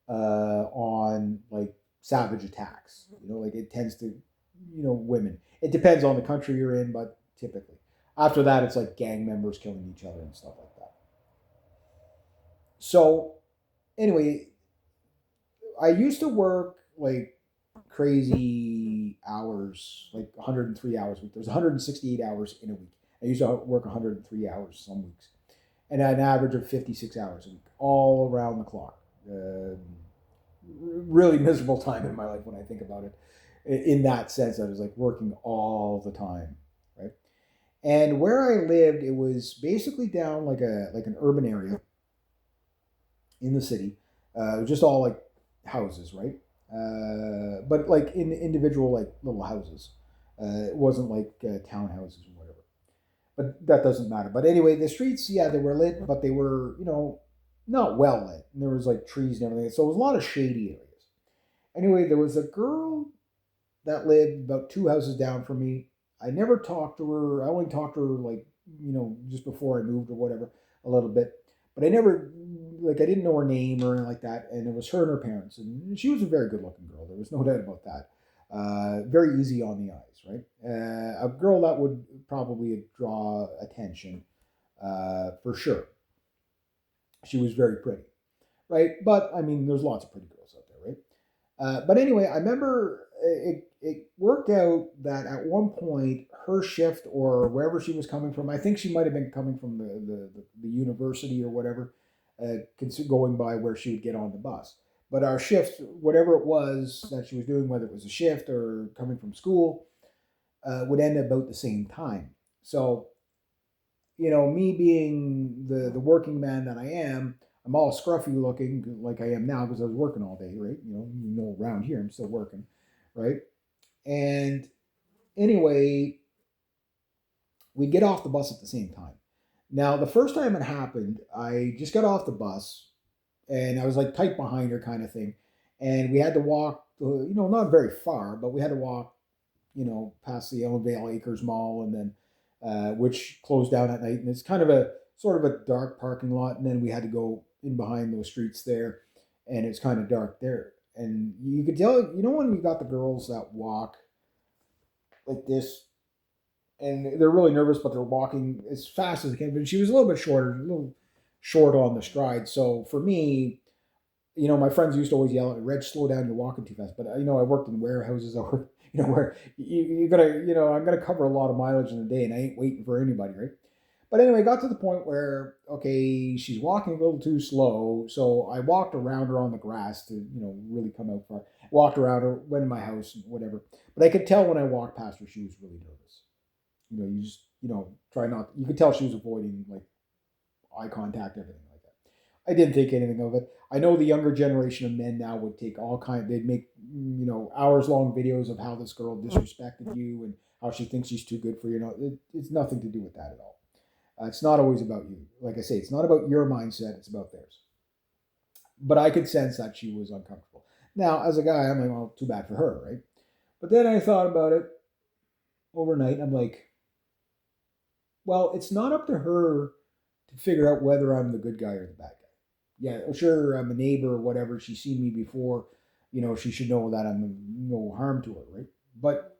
on like savage attacks. Like it tends to women. It depends on the country you're in, but typically after that it's like gang members killing each other and stuff like that. So anyway, I used to work like crazy hours, like 103 hours a week. There's 168 hours in a week. I used to work 103 hours some weeks, and an average of 56 hours a week, all around the clock. Really miserable time in my life when I think about it. In that sense, I was like working all the time, right? And where I lived, it was basically down like an urban area in the city, just all like houses, right? But like in individual like little houses. It wasn't like townhouses or whatever. But that doesn't matter. But anyway, the streets, yeah, they were lit, but they were not well lit. And there was like trees and everything, so it was a lot of shady areas. Anyway, there was a girl that lived about two houses down from me. I never talked to her. I only talked to her like just before I moved or whatever, a little bit. But I never I didn't know her name or anything like that. And it was her and her parents, and she was a very good looking girl. There was no doubt about that. Very easy on the eyes, right? A girl that would probably draw attention for sure. She was very pretty, right? But I mean, there's lots of pretty girls out there, right? But anyway, I remember it worked out that at one point her shift or wherever she was coming from, I think she might have been coming from the university or whatever, going by where she would get on the bus. But our shift, whatever it was that she was doing, whether it was a shift or coming from school, would end about the same time. So, me being the working man that I am, I'm all scruffy looking like I am now because I was working all day, right? Around here I'm still working, right? And anyway, we get off the bus at the same time. Now, the first time it happened, I just got off the bus and I was like tight behind her kind of thing. And we had to walk, not very far, but we had to walk, past the Ellenvale Acres Mall and then, which closed down at night. And it's kind of a sort of a dark parking lot. And then we had to go in behind those streets there and it's kind of dark there. And you could tell, when we got the girls that walk like this and they're really nervous, but they're walking as fast as they can. But she was a little bit shorter, a little short on the stride. So for me, my friends used to always yell at me, "Reg, slow down, you're walking too fast." But I worked in warehouses, or where you gotta, I'm gonna cover a lot of mileage in a day, and I ain't waiting for anybody, right? But anyway, I got to the point where okay, she's walking a little too slow, so I walked around her on the grass to really come out far. Walked around her, went in my house, and whatever. But I could tell when I walked past her, she was really nervous. You just try not. You could tell she was avoiding like eye contact, everything like that. I didn't think anything of it. I know the younger generation of men now would take all kind. They'd make hours long videos of how this girl disrespected you and how she thinks she's too good for you. It's nothing to do with that at all. It's not always about you. Like I say, it's not about your mindset. It's about theirs. But I could sense that she was uncomfortable. Now, as a guy, I'm like, well, too bad for her, right? But then I thought about it overnight. I'm like, well, it's not up to her to figure out whether I'm the good guy or the bad guy. Yeah, sure, I'm a neighbor or whatever. She's seen me before. She should know that I'm no harm to her, right? But,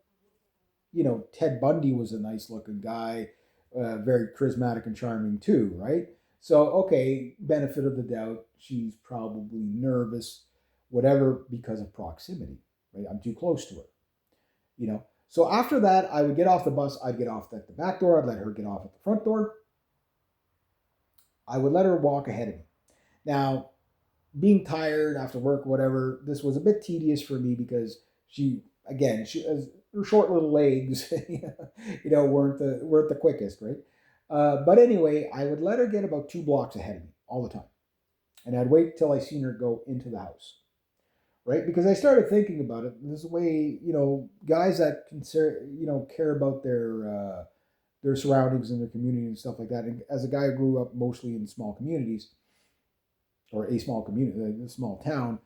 Ted Bundy was a nice looking guy, very charismatic and charming too, right? So, okay, benefit of the doubt, she's probably nervous, whatever, because of proximity, right? I'm too close to her. So after that, I would get off the bus. I'd get off at the back door. I'd let her get off at the front door. I would let her walk ahead of me. Now, being tired after work, whatever, this was a bit tedious for me because she her short little legs, weren't the quickest, right? But anyway, I would let her get about 2 blocks ahead of me all the time, and I'd wait till I seen her go into the house, right? Because I started thinking about it. This way, guys that care about their surroundings and their community and stuff like that. And as a guy who grew up mostly in small communities or a small community, a small town,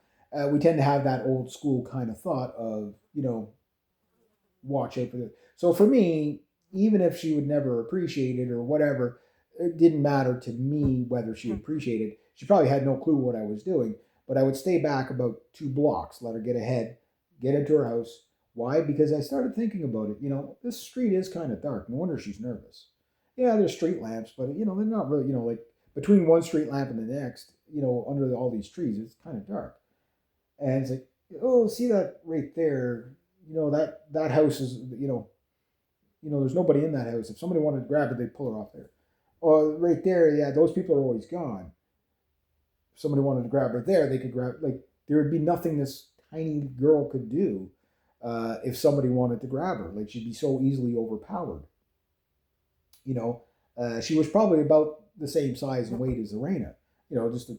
we tend to have that old school kind of thought of watch out for this. So for me, even if she would never appreciate it or whatever, it didn't matter to me whether she appreciated it. She probably had no clue what I was doing, but I would stay back about 2 blocks, let her get ahead, get into her house. Why? Because I started thinking about it. This street is kind of dark. No wonder she's nervous. Yeah, there's street lamps, but they're not really, like between one street lamp and the next, under all these trees, it's kind of dark. And it's like, oh, see that right there? That house is, there's nobody in that house. If somebody wanted to grab it, they'd pull her off there. Oh, right there, yeah, those people are always gone. If somebody wanted to grab her there, they could grab, like, there would be nothing this tiny girl could do if somebody wanted to grab her. Like, she'd be so easily overpowered. She was probably about the same size and weight as Iryna. Just a,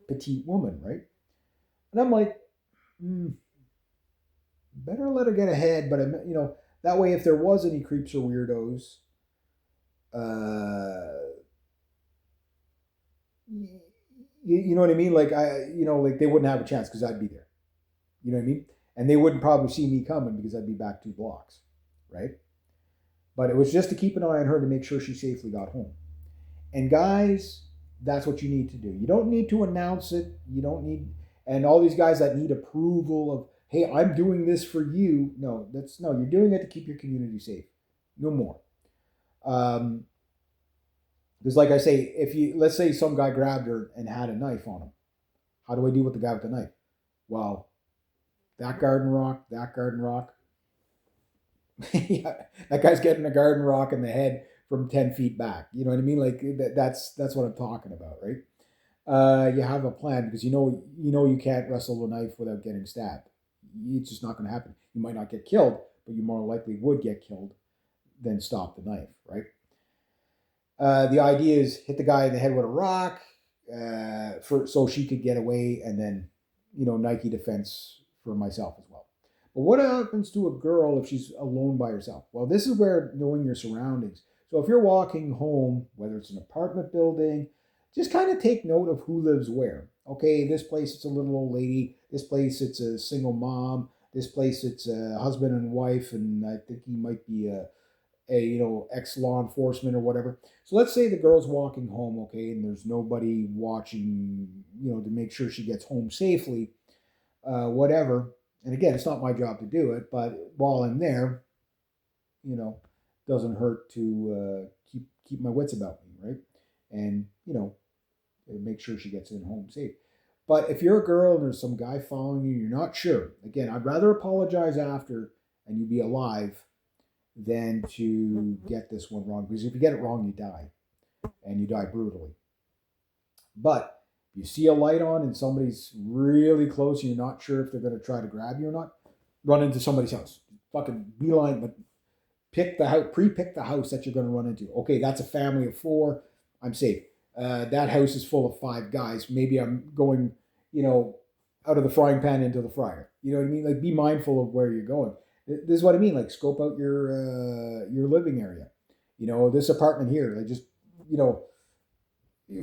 petite woman, right? And I'm like, better let her get ahead. But that way, if there was any creeps or weirdos, you know what I mean? Like like they wouldn't have a chance because I'd be there. You know what I mean? And they wouldn't probably see me coming because I'd be back 2 blocks, right? But it was just to keep an eye on her to make sure she safely got home. And guys, that's what you need to do. You don't need to announce it. You don't need, and all these guys that need approval of, hey, I'm doing this for you. No, you're doing it to keep your community safe. No more. Because like I say, let's say some guy grabbed her and had a knife on him. How do I deal with the guy with the knife? Well, that garden rock. Yeah, that guy's getting a garden rock in the head from 10 feet back. You know what I mean? Like that's what I'm talking about, right? You have a plan because you know you can't wrestle a knife without getting stabbed. It's just not going to happen. You might not get killed, but you more likely would get killed than stop the knife, right? The idea is hit the guy in the head with a rock so she could get away, and then Nike defense for myself as well. But what happens to a girl if she's alone by herself? Well, this is where knowing your surroundings. So if you're walking home, whether it's an apartment building, just kind of take note of who lives where. Okay, this place it's a little old lady. This place it's a single mom. This place it's a husband and wife, and I think he might be a ex law enforcement or whatever. So let's say the girl's walking home, okay, and there's nobody watching, to make sure she gets home safely, whatever. And again, it's not my job to do it, but while I'm there, doesn't hurt to keep my wits about me, right? And make sure she gets in home safe. But if you're a girl and there's some guy following you, you're not sure. Again, I'd rather apologize after and you be alive than to get this one wrong. Because if you get it wrong, you die. And you die brutally. But if you see a light on and somebody's really close and you're not sure if they're going to try to grab you or not, run into somebody's house. Fucking beeline, but pick the house, pre-pick the house that you're going to run into. Okay, that's a family of 4. I'm safe. That house is full of 5 guys. Maybe I'm going, out of the frying pan into the fryer. You know what I mean? Like, be mindful of where you're going. This is what I mean. Like, scope out your living area. This apartment here. Like, just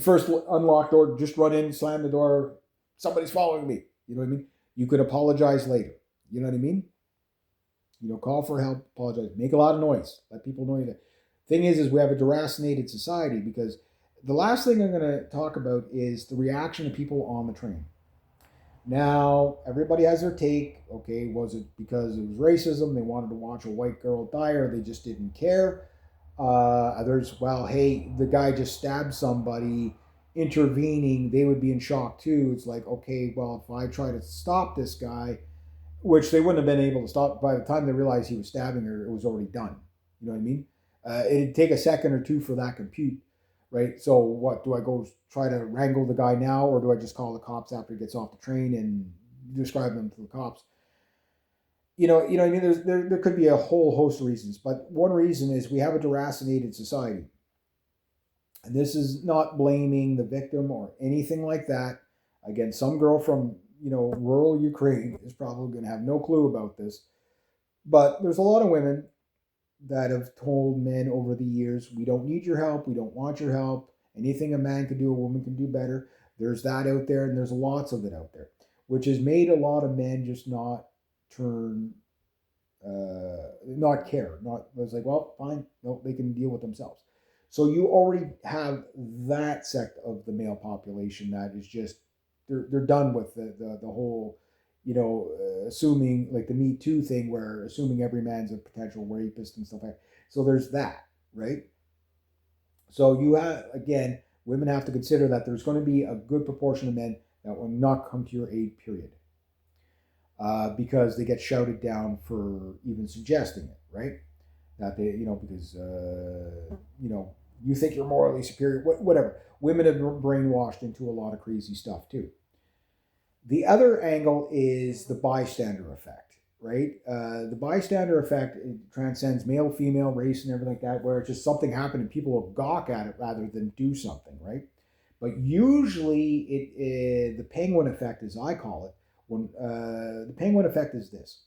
first unlock door. Just run in, slam the door. Somebody's following me. You know what I mean? You could apologize later. You know what I mean? Call for help. Apologize. Make a lot of noise. Let people know that. Thing is we have a deracinated society because the last thing I'm going to talk about is the reaction of people on the train. Now, everybody has their take. Okay, was it because it was racism? They wanted to watch a white girl die, or they just didn't care? Others, well, hey, the guy just stabbed somebody, intervening, they would be in shock too. It's like, okay, well, if I try to stop this guy, which they wouldn't have been able to stop by the time they realized he was stabbing her, it was already done. You know what I mean? It'd take a second or two for that compute. Right, so what, do I go try to wrangle the guy now, or do I just call the cops after he gets off the train and describe them to the cops? You know what I mean? There could be a whole host of reasons, but one reason is we have a deracinated society. And this is not blaming the victim or anything like that. Again, some girl from, rural Ukraine is probably going to have no clue about this. But there's a lot of women that have told men over the years, we don't need your help, we don't want your help. Anything a man can do, a woman can do better. There's that out there, and there's lots of it out there, which has made a lot of men just not turn, not care. Not it's like, well, fine, no, they can deal with themselves. So you already have that sect of the male population that is just they're done with the whole assuming like the Me Too thing where assuming every man's a potential rapist and stuff like that. So there's that, right? So you have, again, women have to consider that there's going to be a good proportion of men that will not come to your aid, period, because they get shouted down for even suggesting it, right? That they, because, you think you're morally superior, whatever. Women have been brainwashed into a lot of crazy stuff too. The other angle is the bystander effect, right? The bystander effect transcends male, female, race, and everything like that, where it's just something happened and people will gawk at it rather than do something, right? But usually, the penguin effect, as I call it, when the penguin effect is this: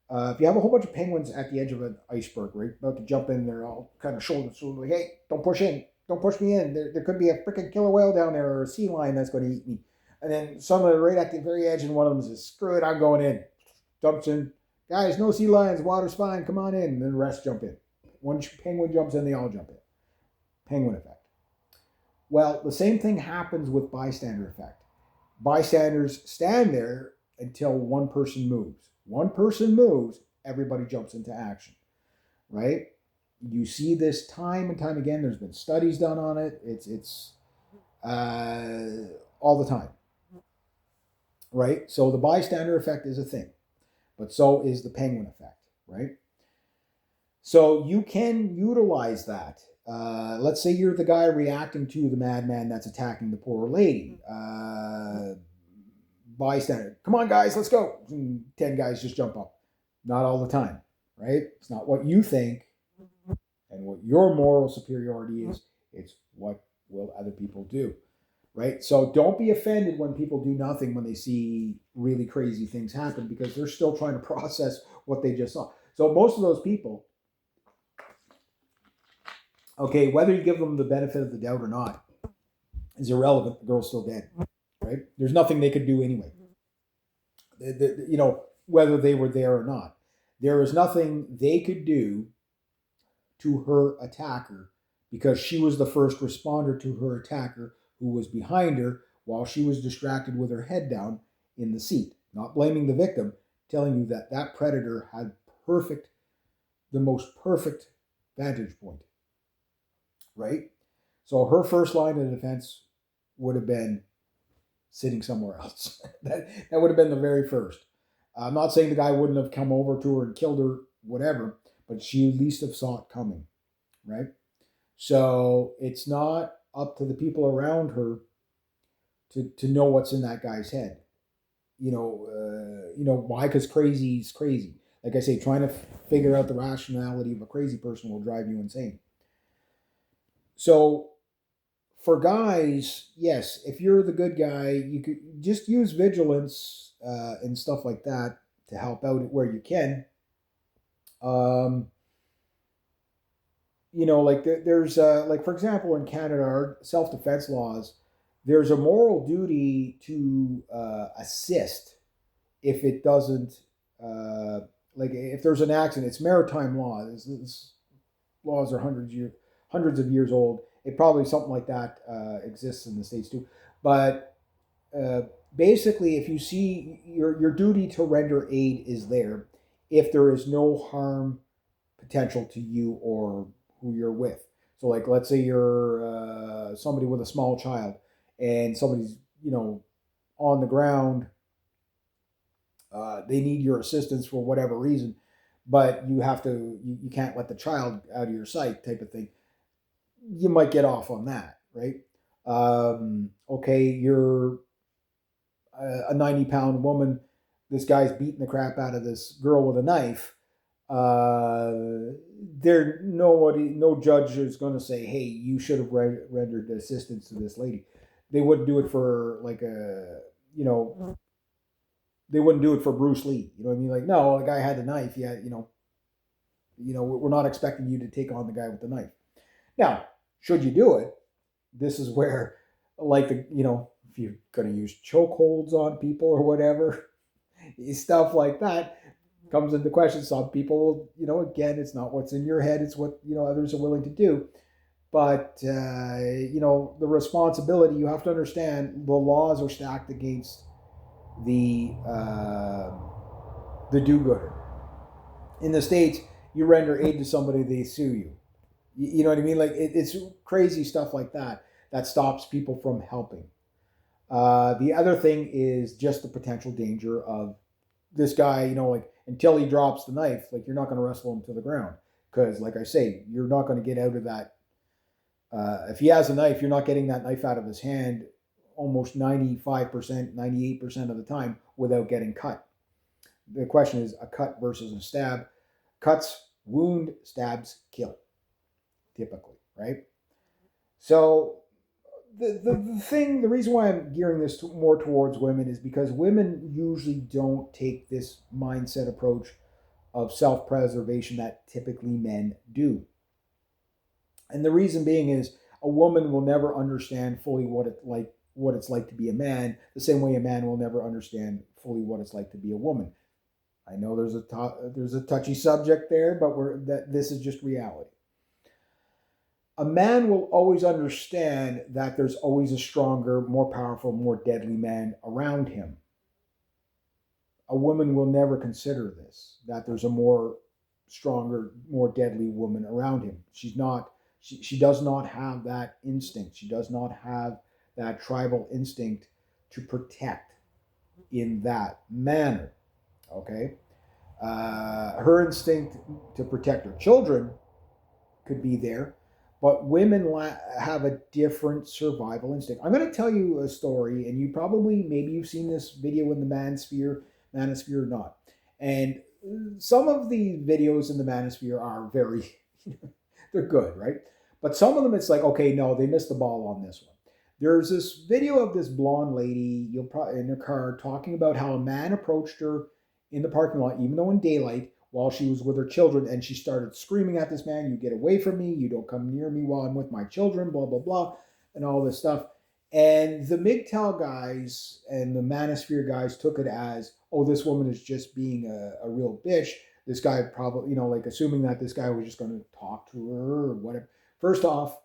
if you have a whole bunch of penguins at the edge of an iceberg, right, about to jump in, they're all kind of shoulder to shoulder, like, hey, don't push in, don't push me in. There could be a freaking killer whale down there or a sea lion that's going to eat me. And then suddenly, right at the very edge, and one of them says, screw it, I'm going in. Jumps in. Guys, no sea lions, water's fine, come on in. And then the rest jump in. One penguin jumps in, they all jump in. Penguin effect. Well, the same thing happens with bystander effect. Bystanders stand there until one person moves. One person moves, everybody jumps into action, right? You see this time and time again. There's been studies done on it. It's all the time, right? So the bystander effect is a thing, but so is the penguin effect, right? So you can utilize that. Let's say you're the guy reacting to the madman that's attacking the poor lady. Bystander, come on, guys, let's go. And 10 guys just jump up. Not all the time, right? It's not what you think and what your moral superiority is. It's what will other people do, right? So don't be offended when people do nothing when they see really crazy things happen because they're still trying to process what they just saw. So most of those people, okay, whether you give them the benefit of the doubt or not is irrelevant. The girl's still dead, right? There's nothing they could do anyway. Whether they were there or not. There is nothing they could do to her attacker because she was the first responder to her attacker who was behind her while she was distracted with her head down in the seat. Not blaming the victim, telling you that that predator had the most perfect vantage point, right? So her first line of defense would have been sitting somewhere else. that would have been the very first. I'm not saying the guy wouldn't have come over to her and killed her, whatever, but she at least have saw it coming, right? So it's not up to the people around her to know what's in that guy's head. Why? Because crazy is crazy. Like I say, trying to figure out the rationality of a crazy person will drive you insane. So for guys, yes, if you're the good guy, you could just use vigilance and stuff like that to help out where you can. There's like for example in Canada, our self-defense laws, there's a moral duty to assist if it doesn't like if there's an accident. It's maritime law. This laws are hundreds of years old. It probably something like that exists in the States too. But uh, basically, if you see your duty to render aid is there if there is no harm potential to you or who you're with. So, like, let's say you're somebody with a small child and somebody's on the ground. They need your assistance for whatever reason, but you can't let the child out of your sight, type of thing. You might get off on that, right? Okay, you're a 90-pound woman. This guy's beating the crap out of this girl with a knife. No judge is going to say, hey, you should have rendered assistance to this lady. They wouldn't do it for like a They wouldn't do it for Bruce Lee. You know what I mean? Like, no, the guy had the knife. Yeah, we're not expecting you to take on the guy with the knife. Now, should you do it, this is where, like, if you're going to use chokeholds on people or whatever, stuff like that comes into question. Some people, again, it's not what's in your head, it's what, others are willing to do. But, the responsibility, you have to understand the laws are stacked against the do-gooder. In the States, you render aid to somebody, they sue you. You know what I mean? Like, it's crazy stuff like that that stops people from helping. The other thing is just the potential danger of this guy, like, until he drops the knife, like, you're not going to wrestle him to the ground. Because, like I say, you're not going to get out of that. If he has a knife, you're not getting that knife out of his hand almost 95%, 98% of the time without getting cut. The question is a cut versus a stab. Cuts wound, stabs kill, typically, right? So the reason why I'm gearing this more towards women is because women usually don't take this mindset approach of self-preservation that typically men do. And the reason being is a woman will never understand fully what it's like to be a man, the same way a man will never understand fully what it's like to be a woman. I know there's a touchy subject there, but this is just reality. A man will always understand that there's always a stronger, more powerful, more deadly man around him. A woman will never consider this, that there's a more stronger, more deadly woman around him. She does not have that instinct. She does not have that tribal instinct to protect in that manner. Okay? Her instinct to protect her children could be there, but women have a different survival instinct. I'm going to tell you a story, and maybe you've seen this video in the manosphere or not. And some of the videos in the manosphere are very, they're good, right? But some of them, it's like, okay, no, they missed the ball on this one. There's this video of this blonde lady, you'll probably in her car, talking about how a man approached her in the parking lot, even though in daylight, while she was with her children, and she started screaming at this man, "You get away from me, you don't come near me while I'm with my children," blah, blah, blah, and all this stuff. And the MGTOW guys and the manosphere guys took it as, oh, this woman is just being a real bitch. This guy probably, like, assuming that this guy was just going to talk to her or whatever. First off,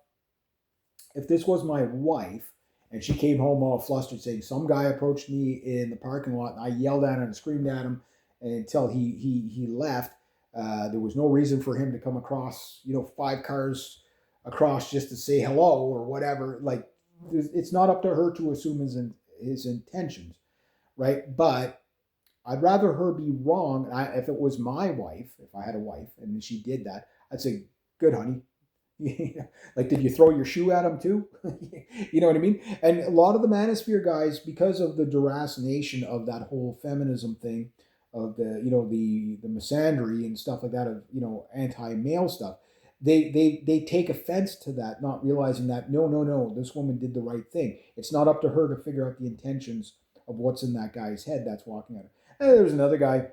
if this was my wife and she came home all flustered saying some guy approached me in the parking lot and I yelled at him and screamed at him until he left, there was no reason for him to come across, 5 cars across just to say hello or whatever. Like, it's not up to her to assume his intentions, right? But I'd rather her be wrong. If it was my wife, if I had a wife and she did that, I'd say, good, honey. Like, did you throw your shoe at him too? You know what I mean? And a lot of the manosphere guys, because of the deracination of that whole feminism thing, of the misandry and stuff like that, of anti-male stuff, they take offense to that, not realizing that no, this woman did the right thing. It's not up to her to figure out the intentions of what's in that guy's head that's walking at her. And there's another guy,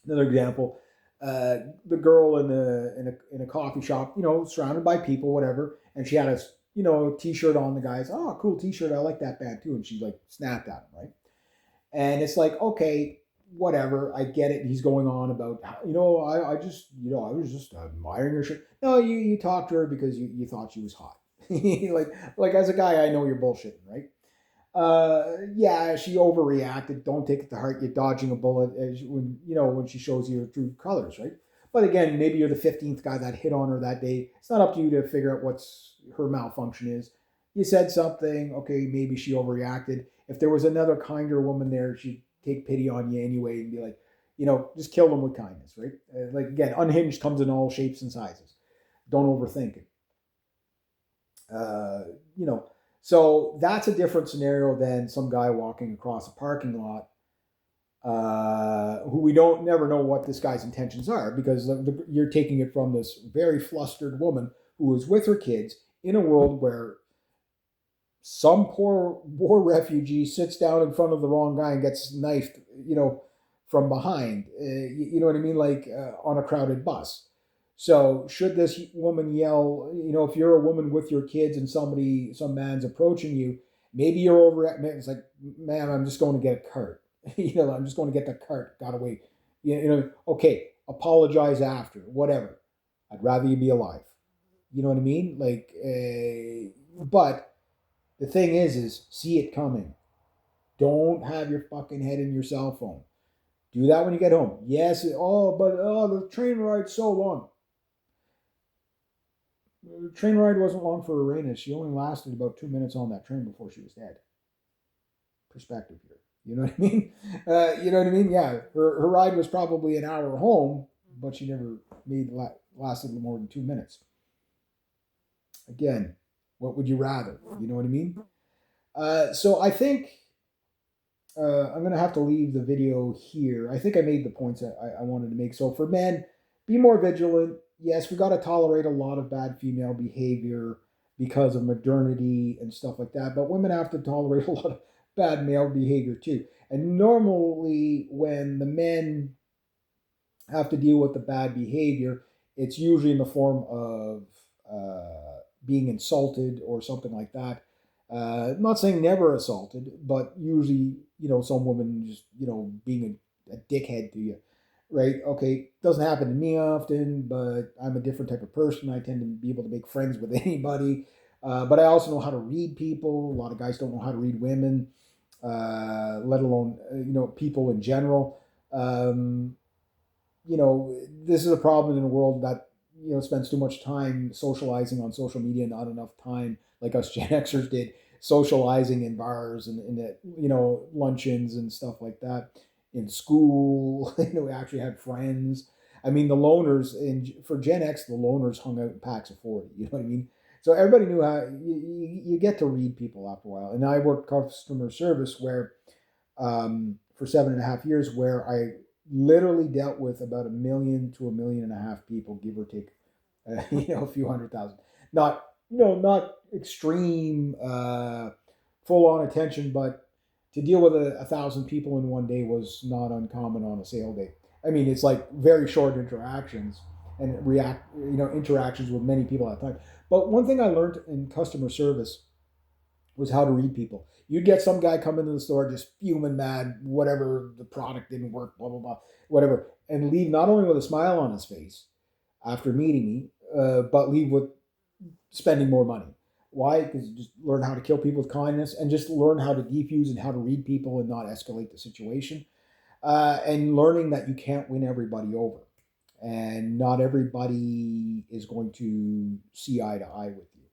another example. The girl in a coffee shop, surrounded by people, whatever, and she had a t-shirt on. The guy's, oh, cool t-shirt, I like that band too, and she like snapped at him, right? And it's like, okay, whatever, I get it. He's going on about, I was just admiring her shirt. No, you talked to her because you thought she was hot. like as a guy, I know you're bullshitting, right? Yeah, she overreacted. Don't take it to heart. You're dodging a bullet when she shows you her true colors, right? But again, maybe you're the 15th guy that hit on her that day. It's not up to you to figure out what's her malfunction is. You said something, okay, maybe she overreacted. If there was another kinder woman there, she'd take pity on you anyway and be like, just kill them with kindness, right? Like, again, unhinged comes in all shapes and sizes. Don't overthink it. So that's a different scenario than some guy walking across a parking lot who we don't never know what this guy's intentions are, because you're taking it from this very flustered woman who is with her kids in a world where Some poor war refugee sits down in front of the wrong guy and gets knifed, from behind. You know what I mean? Like on a crowded bus. So should this woman yell, if you're a woman with your kids and some man's approaching you, maybe you're over at, it's like, ma'am, I'm just going to get a cart. I'm just going to get the cart. Got away. Okay, apologize after, whatever. I'd rather you be alive. You know what I mean? Like, but the thing is see it coming. Don't have your fucking head in your cell phone. Do that when you get home. Yes, the train ride's so long. The train ride wasn't long for Iryna. She only lasted about 2 minutes on that train before she was dead. Perspective here. You know what I mean? You know what I mean? Yeah, her ride was probably an hour home, but she never lasted more than 2 minutes. Again, what would you rather? You know what I mean? So I think I'm going to have to leave the video here. I think I made the points I wanted to make. So for men, be more vigilant. Yes, we got to tolerate a lot of bad female behavior because of modernity and stuff like that. But women have to tolerate a lot of bad male behavior too. And normally, when the men have to deal with the bad behavior, it's usually in the form of being insulted or something like that. I'm not saying never assaulted, but usually, some women just, being a dickhead to you, right? Okay, doesn't happen to me often, but I'm a different type of person. I tend to be able to make friends with anybody. But I also know how to read people. A lot of guys don't know how to read women, let alone, people in general. This is a problem in a world that, spends too much time socializing on social media, not enough time, like us Gen Xers did, socializing in bars and in luncheons and stuff like that. In school, we actually had friends. I mean, the loners for Gen X, the loners hung out in packs of 40. You know what I mean? So everybody knew how you get to read people after a while. And I worked customer service where for 7.5 years, where I literally dealt with about 1 million to 1.5 million people, give or take, a few 100,000. Not, not extreme, full on attention, but to deal with 1,000 people in one day was not uncommon on a sale day. I mean, it's like very short interactions and interactions with many people at a time. But one thing I learned in customer service was how to read people. You'd get some guy come into the store just fuming mad, whatever, the product didn't work, blah, blah, blah, whatever, and leave not only with a smile on his face after meeting me, but leave with spending more money. Why? Because you just learn how to kill people with kindness and just learn how to defuse and how to read people and not escalate the situation. And learning that you can't win everybody over. And not everybody is going to see eye to eye with you.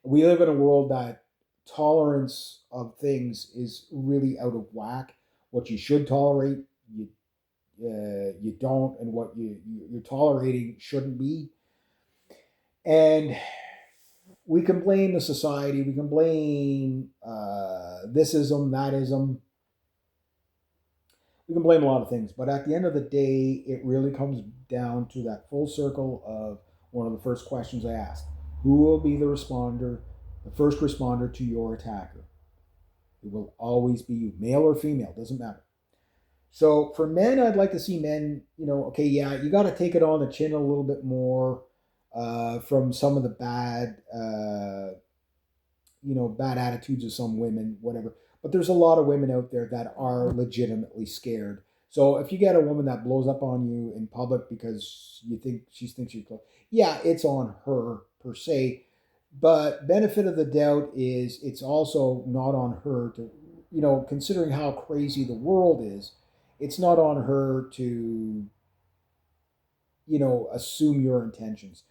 We live in a world that tolerance of things is really out of whack. What you should tolerate, you don't, and what you're tolerating shouldn't be. And we can blame the society. We can blame thisism, thatism. We can blame a lot of things, but at the end of the day, it really comes down to that full circle of one of the first questions I asked: who will be the first responder to your attacker? It will always be you, male or female, doesn't matter. So for men, I'd like to see men, okay, yeah, you got to take it on the chin a little bit more from some of the bad attitudes of some women, whatever. But there's a lot of women out there that are legitimately scared. So if you get a woman that blows up on you in public because she thinks you're close, yeah, it's on her per se. But benefit of the doubt is it's also not on her to, considering how crazy the world is, it's not on her to, assume your intentions.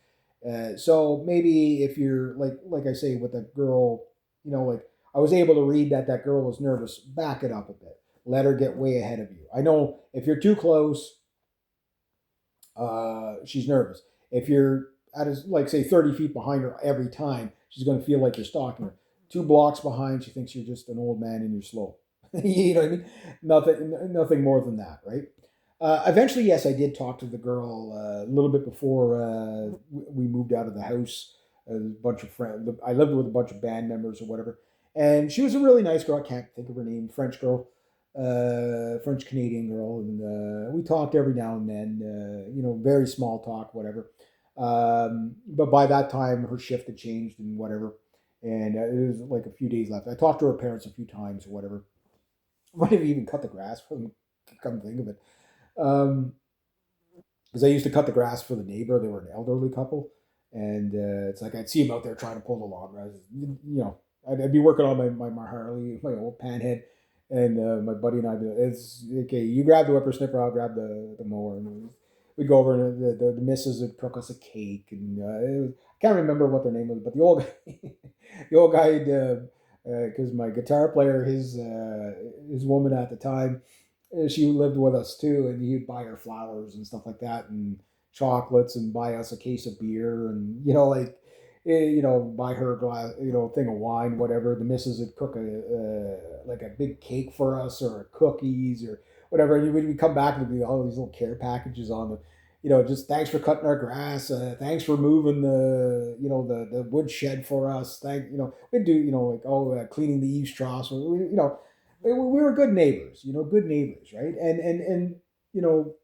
So maybe if you're like I say with a girl, like I was able to read that girl was nervous. Back it up a bit. Let her get way ahead of you. I know if you're too close, she's nervous. If you're at like say 30 feet behind her every time, she's going to feel like you're stalking her. 2 blocks behind, she thinks you're just an old man and you're slow. You know what I mean? Nothing more than that, right? Eventually, yes, I did talk to the girl a little bit before we moved out of the house. A bunch of friends. I lived with a bunch of band members or whatever, And she was a really nice girl. I can't think of her name. French girl, French Canadian girl, and we talked every now and then. Very small talk, whatever. But by that time, her shift had changed and whatever, and it was like a few days left. I talked to her parents a few times or whatever. Might have even cut the grass for them. Come to think of it, because I used to cut the grass for the neighbor. They were an elderly couple, and it's like I'd see them out there trying to pull the lawn. I'd be working on my Harley, my old panhead, and my buddy and I'd be like, "It's okay. You grab the whippersnipper, I'll grab the mower." And we'd go over, and the missus would cook us a cake, and I can't remember what their name was, but the old guy, the old guy, because my guitar player, his woman at the time, she lived with us too, and he'd buy her flowers and stuff like that, and chocolates, and buy us a case of beer, and buy her a glass, thing of wine, whatever. The missus would cook like a big cake for us, or cookies, or whatever. And we'd come back and there'd be all these little care packages on them. Just thanks for cutting our grass. Thanks for moving the wood shed for us. We'd do, like, cleaning the eaves troughs. We were good neighbors, good neighbors, right? And you know,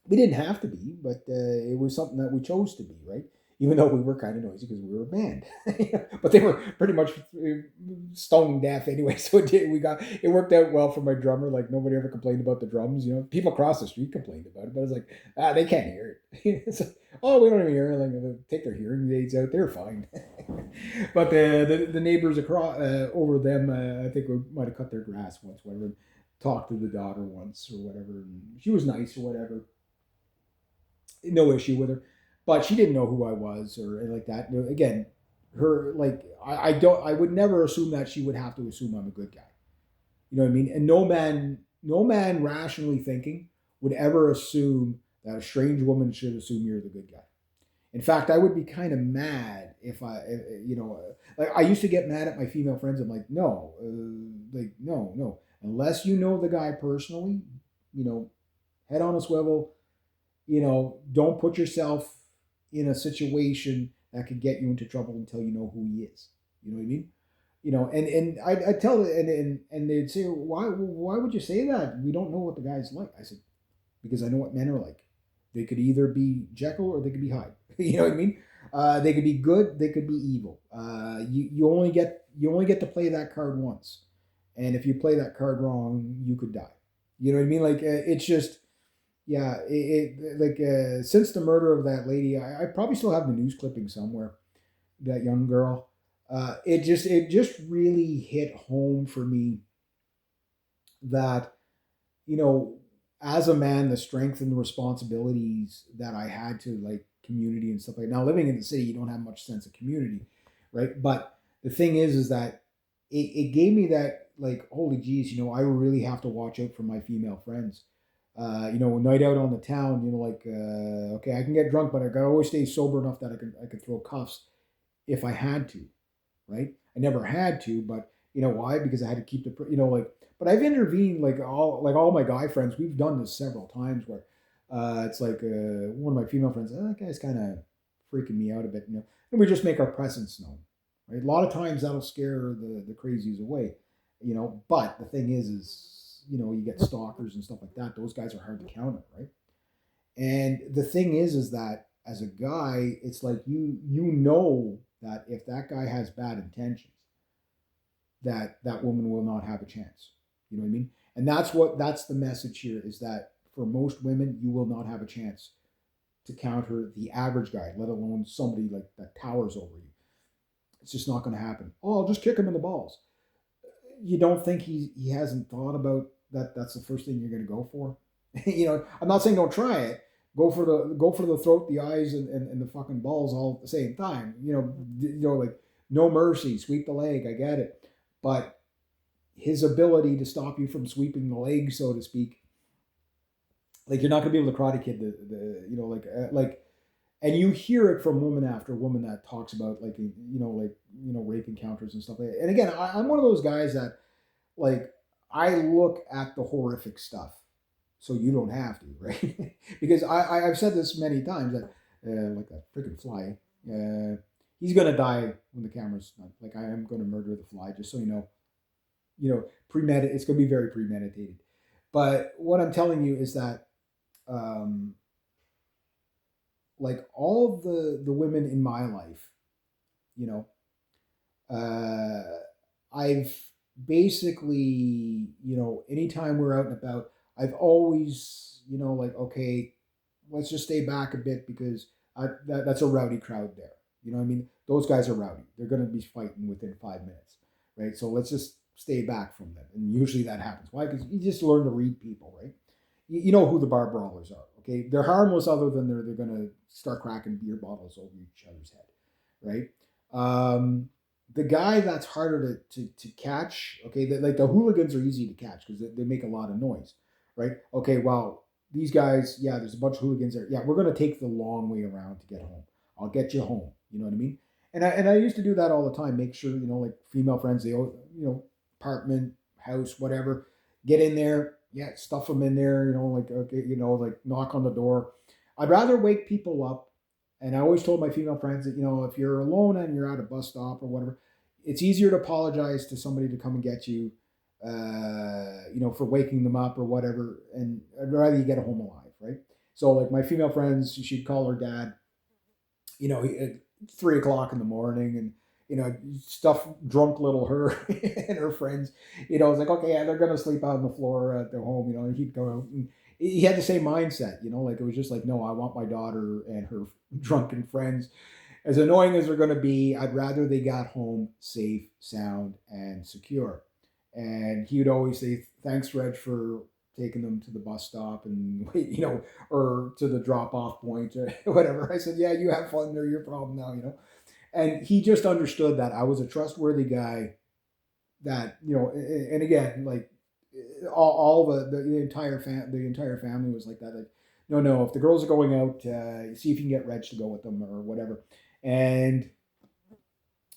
we didn't have to be, but it was something that we chose to be, right? Even though we were kind of noisy because we were a band, but they were pretty much stone deaf anyway. So it worked out well for my drummer. Like, nobody ever complained about the drums. People across the street complained about it, but I was like, they can't hear it. It's like, oh, we don't even hear it. Like, they take their hearing aids out, they're fine. But the neighbors across over them, I think we might have cut their grass once, whatever. Talked to the daughter once or whatever, and she was nice or whatever. No issue with her, but she didn't know who I was or anything like that. Again, her, like, I would never assume that she would have to assume I'm a good guy. You know what I mean? And no man rationally thinking would ever assume that a strange woman should assume you're the good guy. In fact, I would be kind of mad like, I used to get mad at my female friends. I'm like, no, no, unless you know the guy personally, head on a swivel, don't put yourself in a situation that could get you into trouble until you know who he is. You know what I mean? And I tell it, and they'd say, why would you say that? We don't know what the guy's like. I said, because I know what men are like. They could either be Jekyll or they could be Hyde. You know what I mean? They could be good. They could be evil. You only get to play that card once, and if you play that card wrong, you could die. You know what I mean? Like, it's just, yeah. Like, since the murder of that lady, I probably still have the news clipping somewhere. That young girl. It just really hit home for me that, you know, as a man, the strength and the responsibilities that I had to, like, community and stuff like that. Now, living in the city, you don't have much sense of community, right? But the thing is that it gave me that, like, holy geez, I really have to watch out for my female friends. A night out on the town, like, okay, I can get drunk, but I gotta always stay sober enough that I could throw cuffs if I had to, right? I never had to, but you know why? Because I had to keep like. But I've intervened, like all my guy friends. We've done this several times where it's like, one of my female friends. That guy's kind of freaking me out a bit, and we just make our presence known. Right? A lot of times that'll scare the crazies away, But the thing is, you get stalkers and stuff like that. Those guys are hard to counter, right? And the thing is that as a guy, it's like you know that if that guy has bad intentions, that woman will not have a chance. You know what I mean? And that's the message here, is that for most women, you will not have a chance to counter the average guy, let alone somebody like that towers over you. It's just not going to happen. Oh, I'll just kick him in the balls. You don't think he hasn't thought about that? That's the first thing you're going to go for. I'm not saying don't try it. Go for the throat, the eyes, and the fucking balls all at the same time. Like, no mercy, sweep the leg. I get it, but his ability to stop you from sweeping the leg, so to speak, like, you're not going to be able to karate kid like, and you hear it from woman after woman that talks about, like, rape encounters and stuff like that. And again, I'm one of those guys that, like, I look at the horrific stuff so you don't have to, right? Because I've said this many times that, like that freaking fly, He's gonna die when the camera's not. Like I am gonna murder the fly, just so you know. Premeditated. It's gonna be very premeditated. But what I'm telling you is that, um, like all of the women in my life, you know, uh, I've basically, anytime we're out and about, I've always, like, okay, let's just stay back a bit because that's a rowdy crowd there. You know what I mean? Those guys are rowdy. They're going to be fighting within 5 minutes, right? So let's just stay back from them. And usually that happens. Why? Because you just learn to read people, right? You know who the bar brawlers are, okay? They're harmless other than they're going to start cracking beer bottles over each other's head, right? Um, the guy that's harder to catch, okay, like the hooligans are easy to catch because they make a lot of noise, right? Okay, well, these guys, yeah, there's a bunch of hooligans there. Yeah, we're going to take the long way around to get home. I'll get you home. You know what I mean? And I used to do that all the time. Make sure, like female friends, they, apartment, house, whatever, get in there. Yeah, stuff them in there. Like, okay, like knock on the door. I'd rather wake people up. And I always told my female friends that, if you're alone and you're at a bus stop or whatever, it's easier to apologize to somebody to come and get you, for waking them up or whatever. And I'd rather you get home alive, right? So, like my female friends, she'd call her dad, at 3 o'clock in the morning, and stuff drunk little her and her friends. It's like, okay, yeah, they're gonna sleep out on the floor at their home. He'd go out and he had the same mindset. Like it was just like, no, I want my daughter and her drunken friends, as annoying as they're going to be, I'd rather they got home safe, sound, and secure. And he would always say, thanks, Reg, for taking them to the bus stop and, or to the drop off point or whatever. I said, yeah, you have fun. They're your problem now. And he just understood that I was a trustworthy guy that, and again, like all the entire family was like that. Like, no, if the girls are going out, see if you can get Reg to go with them or whatever. And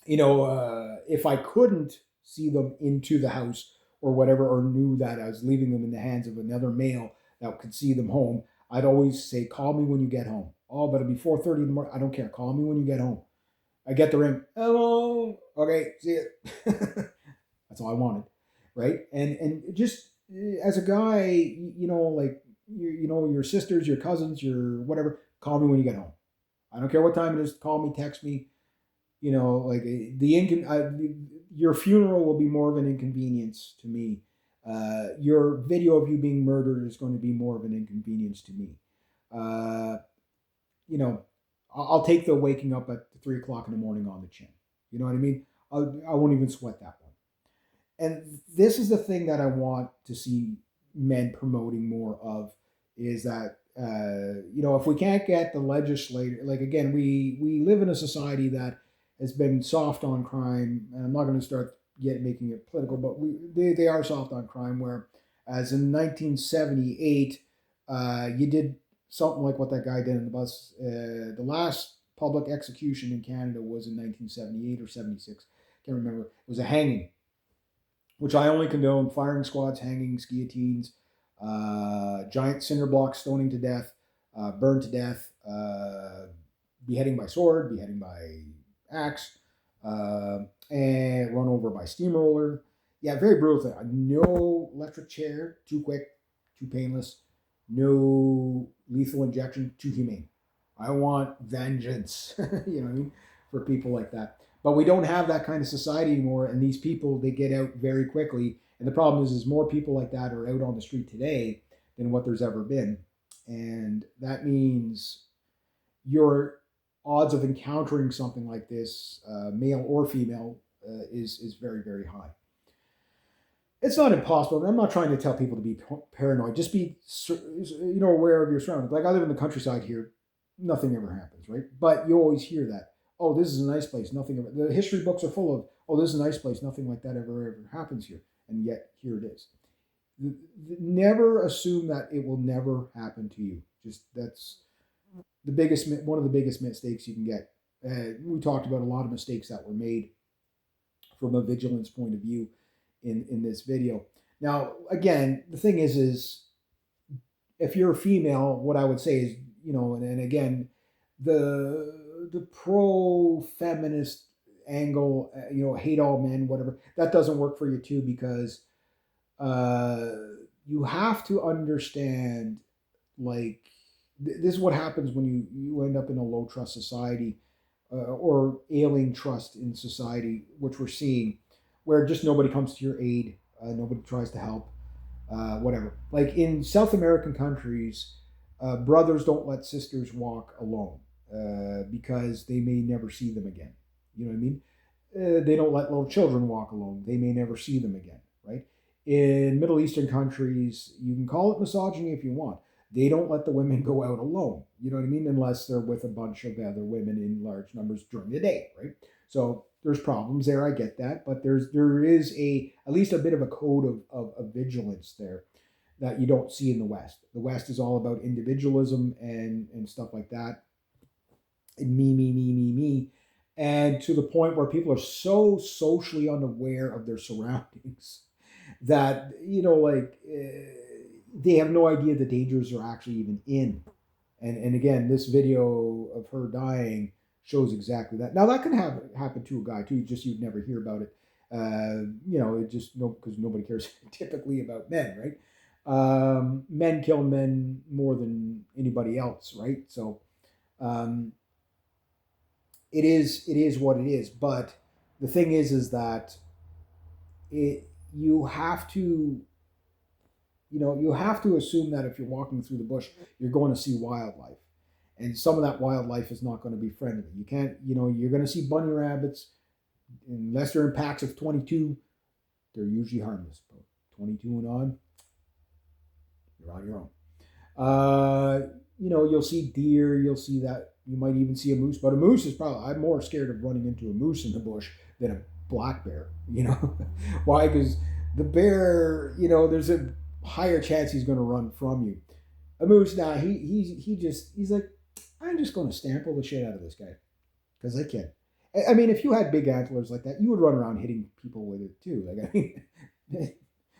if I couldn't see them into the house or whatever, or knew that I was leaving them in the hands of another male that could see them home, I'd always say, call me when you get home. Oh, but it'll be 4:30 in the morning. I don't care. Call me when you get home. I get the ring. Hello. Okay, see it. That's all I wanted, right? And just as a guy, like your sisters, your cousins, your whatever, call me when you get home. I don't care what time it is. Call me, text me. Like your funeral will be more of an inconvenience to me. Your video of you being murdered is going to be more of an inconvenience to me. Uh, you know, I'll take the waking up at 3 o'clock in the morning on the chin. You know what I mean? I won't even sweat that one. And this is the thing that I want to see men promoting more of, is that if we can't get the legislator, like again, we live in a society that has been soft on crime, and I'm not going to start yet making it political, but they are soft on crime. Where, as in 1978, you did something like what that guy did in the bus. The last public execution in Canada was in 1978 or 76. Can't remember. It was a hanging, which I only condone: firing squads, hangings, guillotines, giant cinder blocks, stoning to death, burned to death, beheading by sword, beheading by axe, and run over by steamroller. Yeah, very brutal thing. No electric chair, too quick, too painless. No lethal injection, too humane. I want vengeance, you know what I mean, for people like that. But we don't have that kind of society anymore, and these people, they get out very quickly. And the problem is more people like that are out on the street today than what there's ever been. And that means your odds of encountering something like this, male or female, is very, very high. It's not impossible. I'm not trying to tell people to be paranoid. Just be, aware of your surroundings. Like I live in the countryside here, nothing ever happens, right? But you always hear that. Oh, this is a nice place. Nothing ever. The history books are full of. Oh, this is a nice place. Nothing like that ever happens here, and yet here it is. Never assume that it will never happen to you. Just that's one of the biggest mistakes you can get. We talked about a lot of mistakes that were made from a vigilance point of view in this video. Now, again, the thing is if you're a female, what I would say is, and again, the pro-feminist angle, hate all men, whatever, that doesn't work for you too, because uh, you have to understand, like, this is what happens when you end up in a low trust society, or ailing trust in society, which we're seeing, where just nobody comes to your aid, nobody tries to help, whatever. Like in South American countries, brothers don't let sisters walk alone, because they may never see them again. You know what I mean? They don't let little children walk alone. They may never see them again, right? In Middle Eastern countries, you can call it misogyny if you want. They don't let the women go out alone. You know what I mean? Unless they're with a bunch of other women in large numbers during the day, right? So there's problems there. I get that, but there is at least a bit of a code of vigilance there that you don't see in the West. The West is all about individualism and stuff like that, and me, and to the point where people are so socially unaware of their surroundings that they have no idea the dangers they're actually even in. And again, this video of her dying shows exactly that. Now that can happen to a guy too. Just you'd never hear about it. It just no because nobody cares typically about men, right? Men kill men more than anybody else, right? So um, it is what it is. But the thing is that you have to you have to assume that if you're walking through the bush, you're going to see wildlife, and some of that wildlife is not going to be friendly. You can't, you're going to see bunny rabbits, unless they're in packs of 22. They're usually harmless. But 22 and on, you're on your own. You'll see deer, you'll see that, you might even see a moose, but a moose is probably, I'm more scared of running into a moose in the bush than a black bear, Why? Because the bear, there's a higher chance he's going to run from you. A moose, now, he's like, I'm just going to stample the shit out of this guy because I can. I mean, if you had big antlers like that, you would run around hitting people with it too. Like, I mean, it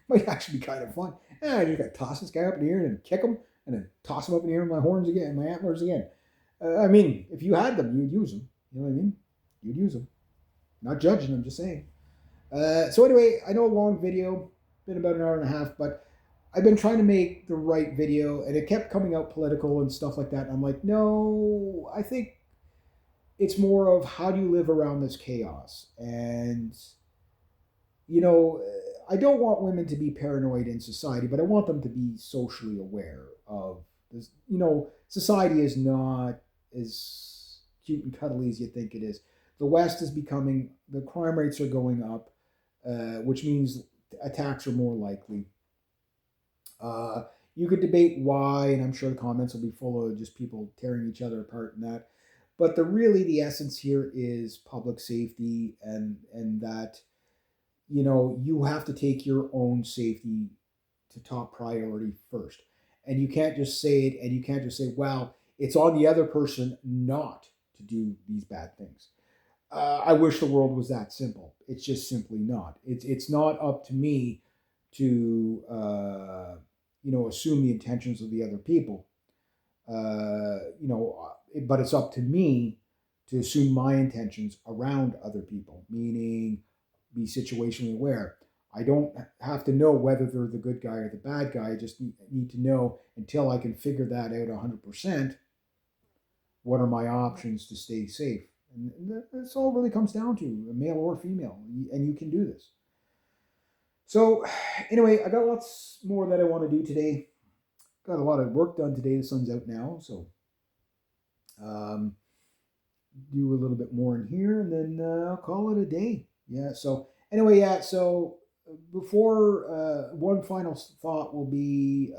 might actually be kind of fun. I just got to toss this guy up in the air and then kick him and then toss him up in the air with my horns again, my antlers again. I mean, if you had them, you'd use them. You know what I mean? You'd use them. Not judging them, just saying. So anyway, I know a long video, been about an hour and a half, but I've been trying to make the right video, and it kept coming out political and stuff like that. And I'm like, no, I think it's more of how do you live around this chaos. And, I don't want women to be paranoid in society, but I want them to be socially aware of this. Society is not as cute and cuddly as you think it is. The West is the crime rates are going up, which means attacks are more likely. You could debate why, and I'm sure the comments will be full of just people tearing each other apart and that. But the essence here is public safety, and that you have to take your own safety to top priority first. And you can't just say it, and you can't just say, well, it's on the other person not to do these bad things. I wish the world was that simple. It's just simply not. It's not up to me to assume the intentions of the other people. But it's up to me to assume my intentions around other people, meaning be situationally aware. I don't have to know whether they're the good guy or the bad guy. I just need to know, until I can figure that out 100%, what are my options to stay safe. And that's all it really comes down to, male or female, and you can do this. So anyway, I got lots more that I want to do today. Got a lot of work done today. The sun's out now, so do a little bit more in here, and then I'll call it a day. Yeah. So anyway, yeah. So before one final thought will be,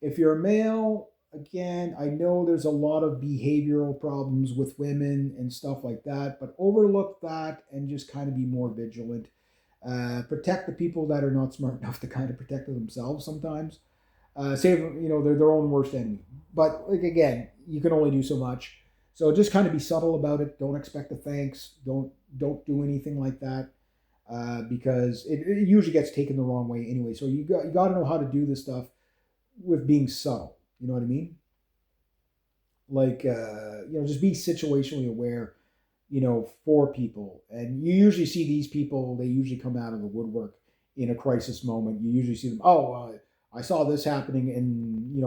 if you're a male, again, I know there's a lot of behavioral problems with women and stuff like that, but overlook that and just kind of be more vigilant. Protect the people that are not smart enough to kind of protect themselves sometimes. Save, they're their own worst enemy. But like, again, you can only do so much. So just kind of be subtle about it. Don't expect a thanks. Don't do anything like that, because it usually gets taken the wrong way anyway. So you got to know how to do this stuff with being subtle. You know what I mean? like just be situationally aware, for people. And you usually see these people, they usually come out of the woodwork in a crisis moment. You usually see them, I saw this happening, and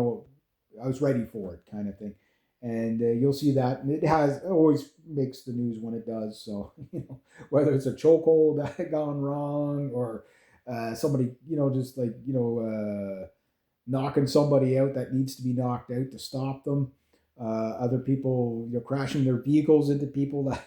I was ready for it, kind of thing. And you'll see that, and it always makes the news when it does. So whether it's a chokehold that gone wrong, or somebody just like knocking somebody out that needs to be knocked out to stop them. Other people, crashing their vehicles into people that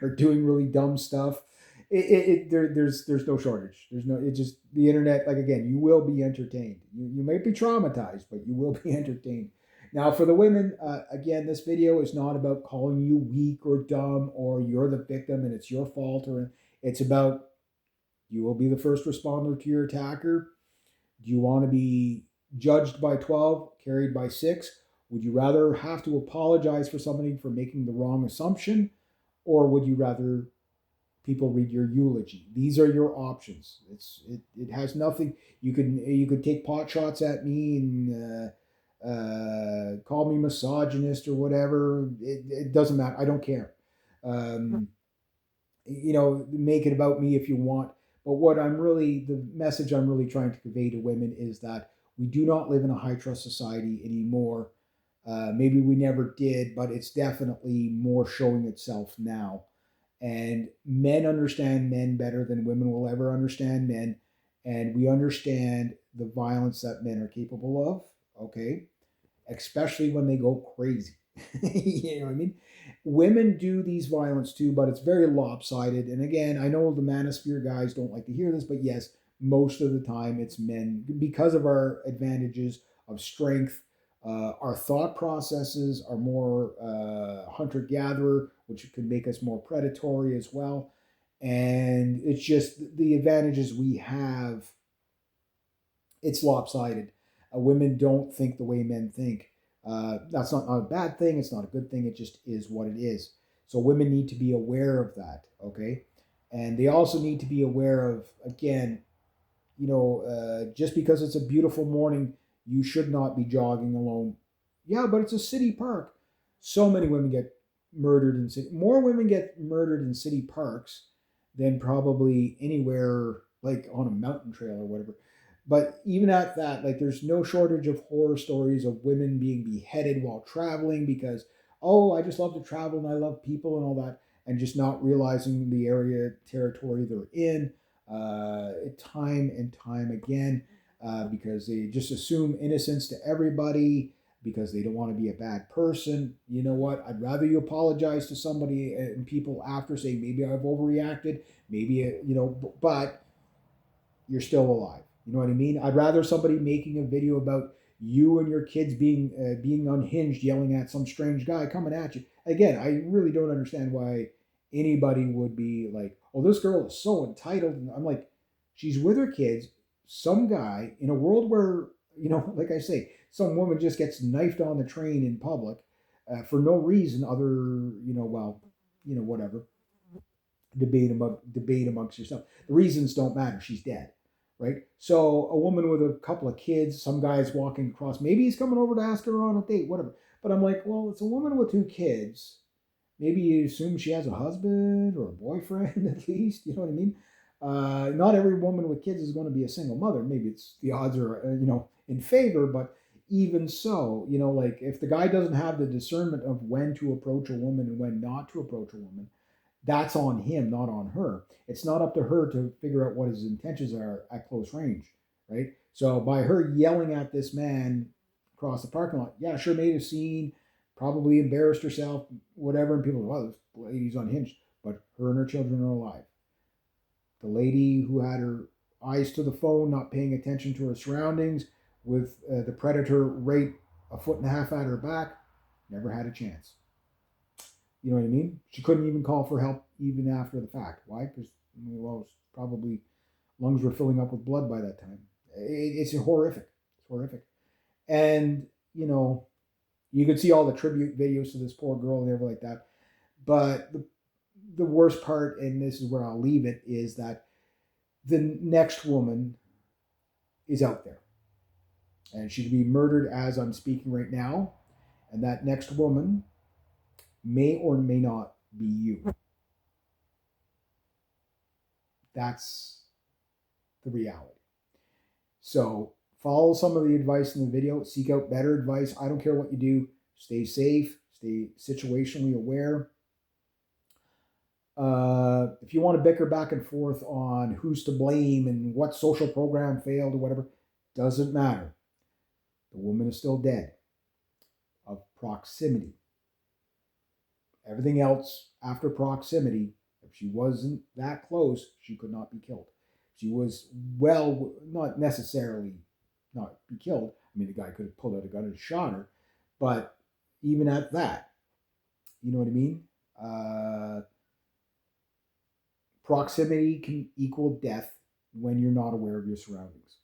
are doing really dumb stuff. There's no shortage. There's no. It just the internet. Like, again, you will be entertained. You might be traumatized, but you will be entertained. Now, for the women, again, this video is not about calling you weak or dumb, or you're the victim and it's your fault, or it's about, you will be the first responder to your attacker. Do you want to be judged by 12, carried by 6? Would you rather have to apologize for somebody for making the wrong assumption? Or would you rather people read your eulogy? These are your options. It has nothing. You could take pot shots at me and call me misogynist or whatever. It doesn't matter. I don't care. Um, Make it about me if you want. But the message I'm really trying to convey to women is that we do not live in a high trust society anymore. Maybe we never did, but it's definitely more showing itself now. And men understand men better than women will ever understand men. And we understand the violence that men are capable of, okay? Especially when they go crazy. You know what I mean? Women do these violence too, but it's very lopsided. And again, I know the manosphere guys don't like to hear this, but yes, most of the time it's men because of our advantages of strength. Our thought processes are more hunter gatherer, which could make us more predatory as well. And it's just the advantages we have, it's lopsided. Women don't think the way men think. That's not a bad thing. It's not a good thing. It just is what it is. So women need to be aware of that, okay? And they also need to be aware of, again, just because it's a beautiful morning, you should not be jogging alone. Yeah, but it's a city park. So many women get murdered in city. More women get murdered in city parks than probably anywhere, like on a mountain trail or whatever. But even at that, like, there's no shortage of horror stories of women being beheaded while traveling because, oh, I just love to travel and I love people and all that, and just not realizing the area territory they're in, time and time again, because they just assume innocence to everybody because they don't want to be a bad person. You know what? I'd rather you apologize to somebody and people after, say, maybe I've overreacted, maybe, but you're still alive. You know what I mean? I'd rather somebody making a video about you and your kids being unhinged, yelling at some strange guy coming at you. Again, I really don't understand why anybody would be like, "Oh, this girl is so entitled." And I'm like, she's with her kids. Some guy in a world where like I say, some woman just gets knifed on the train in public for no reason other, whatever, debate amongst yourself. The reasons don't matter. She's dead, right? So a woman with a couple of kids, some guy's walking across. Maybe he's coming over to ask her on a date, whatever. But I'm like, well, it's a woman with 2 kids. Maybe you assume she has a husband or a boyfriend at least. You know what I mean? Not every woman with kids is going to be a single mother. Maybe it's the odds are in favor, but even so, like, if the guy doesn't have the discernment of when to approach a woman and when not to approach a woman, that's on him, not on her. It's not up to her to figure out what his intentions are at close range, right? So by her yelling at this man across the parking lot, yeah, sure made a scene, probably embarrassed herself, whatever, and people go, "Wow, this lady's unhinged," but her and her children are alive. The lady who had her eyes to the phone, not paying attention to her surroundings, with the predator right a foot and a half at her back, never had a chance. You know what I mean? She couldn't even call for help even after the fact. Why? Because, well, it was probably lungs were filling up with blood by that time. It's horrific. It's horrific. And, you could see all the tribute videos to this poor girl and everything like that. But the worst part, and this is where I'll leave it, is that the next woman is out there. And she could be murdered as I'm speaking right now. And that next woman may or may not be you. That's the reality. So follow some of the advice in the video. Seek out better advice. I don't care what you do. Stay safe. Stay situationally aware. If you want to bicker back and forth on who's to blame and what social program failed or whatever, doesn't matter. The woman is still dead of proximity. Everything else after proximity, if she wasn't that close, she could not be killed. She was, well, not necessarily not be killed. I mean, the guy could have pulled out a gun and shot her, but even at that, you know what I mean? Proximity can equal death when you're not aware of your surroundings.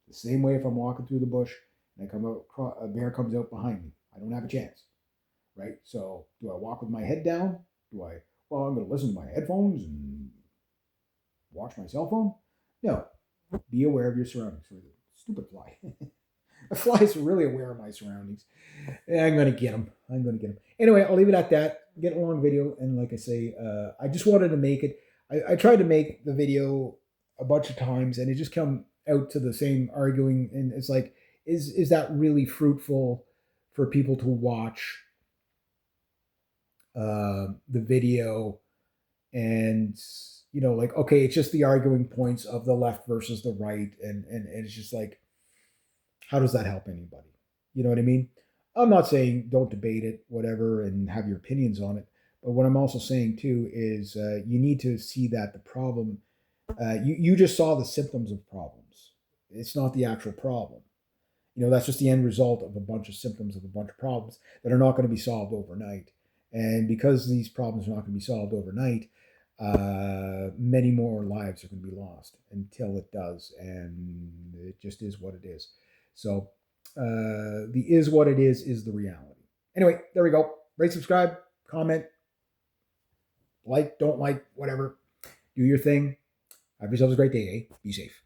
The same way if I'm walking through the bush and I come out, a bear comes out behind me, I don't have a chance, right? So do I walk with my head down? Well, I'm going to listen to my headphones and watch my cell phone? No. Be aware of your surroundings. Stupid fly. The fly's really aware of my surroundings. I'm going to get them. Anyway, I'll leave it at that. Get a long video. And like I say, I just wanted to make it. I tried to make the video a bunch of times and it just come out to the same arguing. And it's like, is that really fruitful for people to watch the video? And, you know, like, okay, it's just the arguing points of the left versus the right. And it's just like, how does that help anybody? You know what I mean? I'm not saying don't debate it, whatever, and have your opinions on it. But what I'm also saying too is you need to see that the problem, you just saw the symptoms of problems. It's not the actual problem. You know, that's just the end result of a bunch of symptoms of a bunch of problems that are not going to be solved overnight. And because these problems are not going to be solved overnight, many more lives are going to be lost until it does. And it just is what it is. So the is what it is the reality. Anyway, there we go. Rate, subscribe, comment, like, don't like, whatever. Do your thing. Have yourselves a great day, eh? Be safe.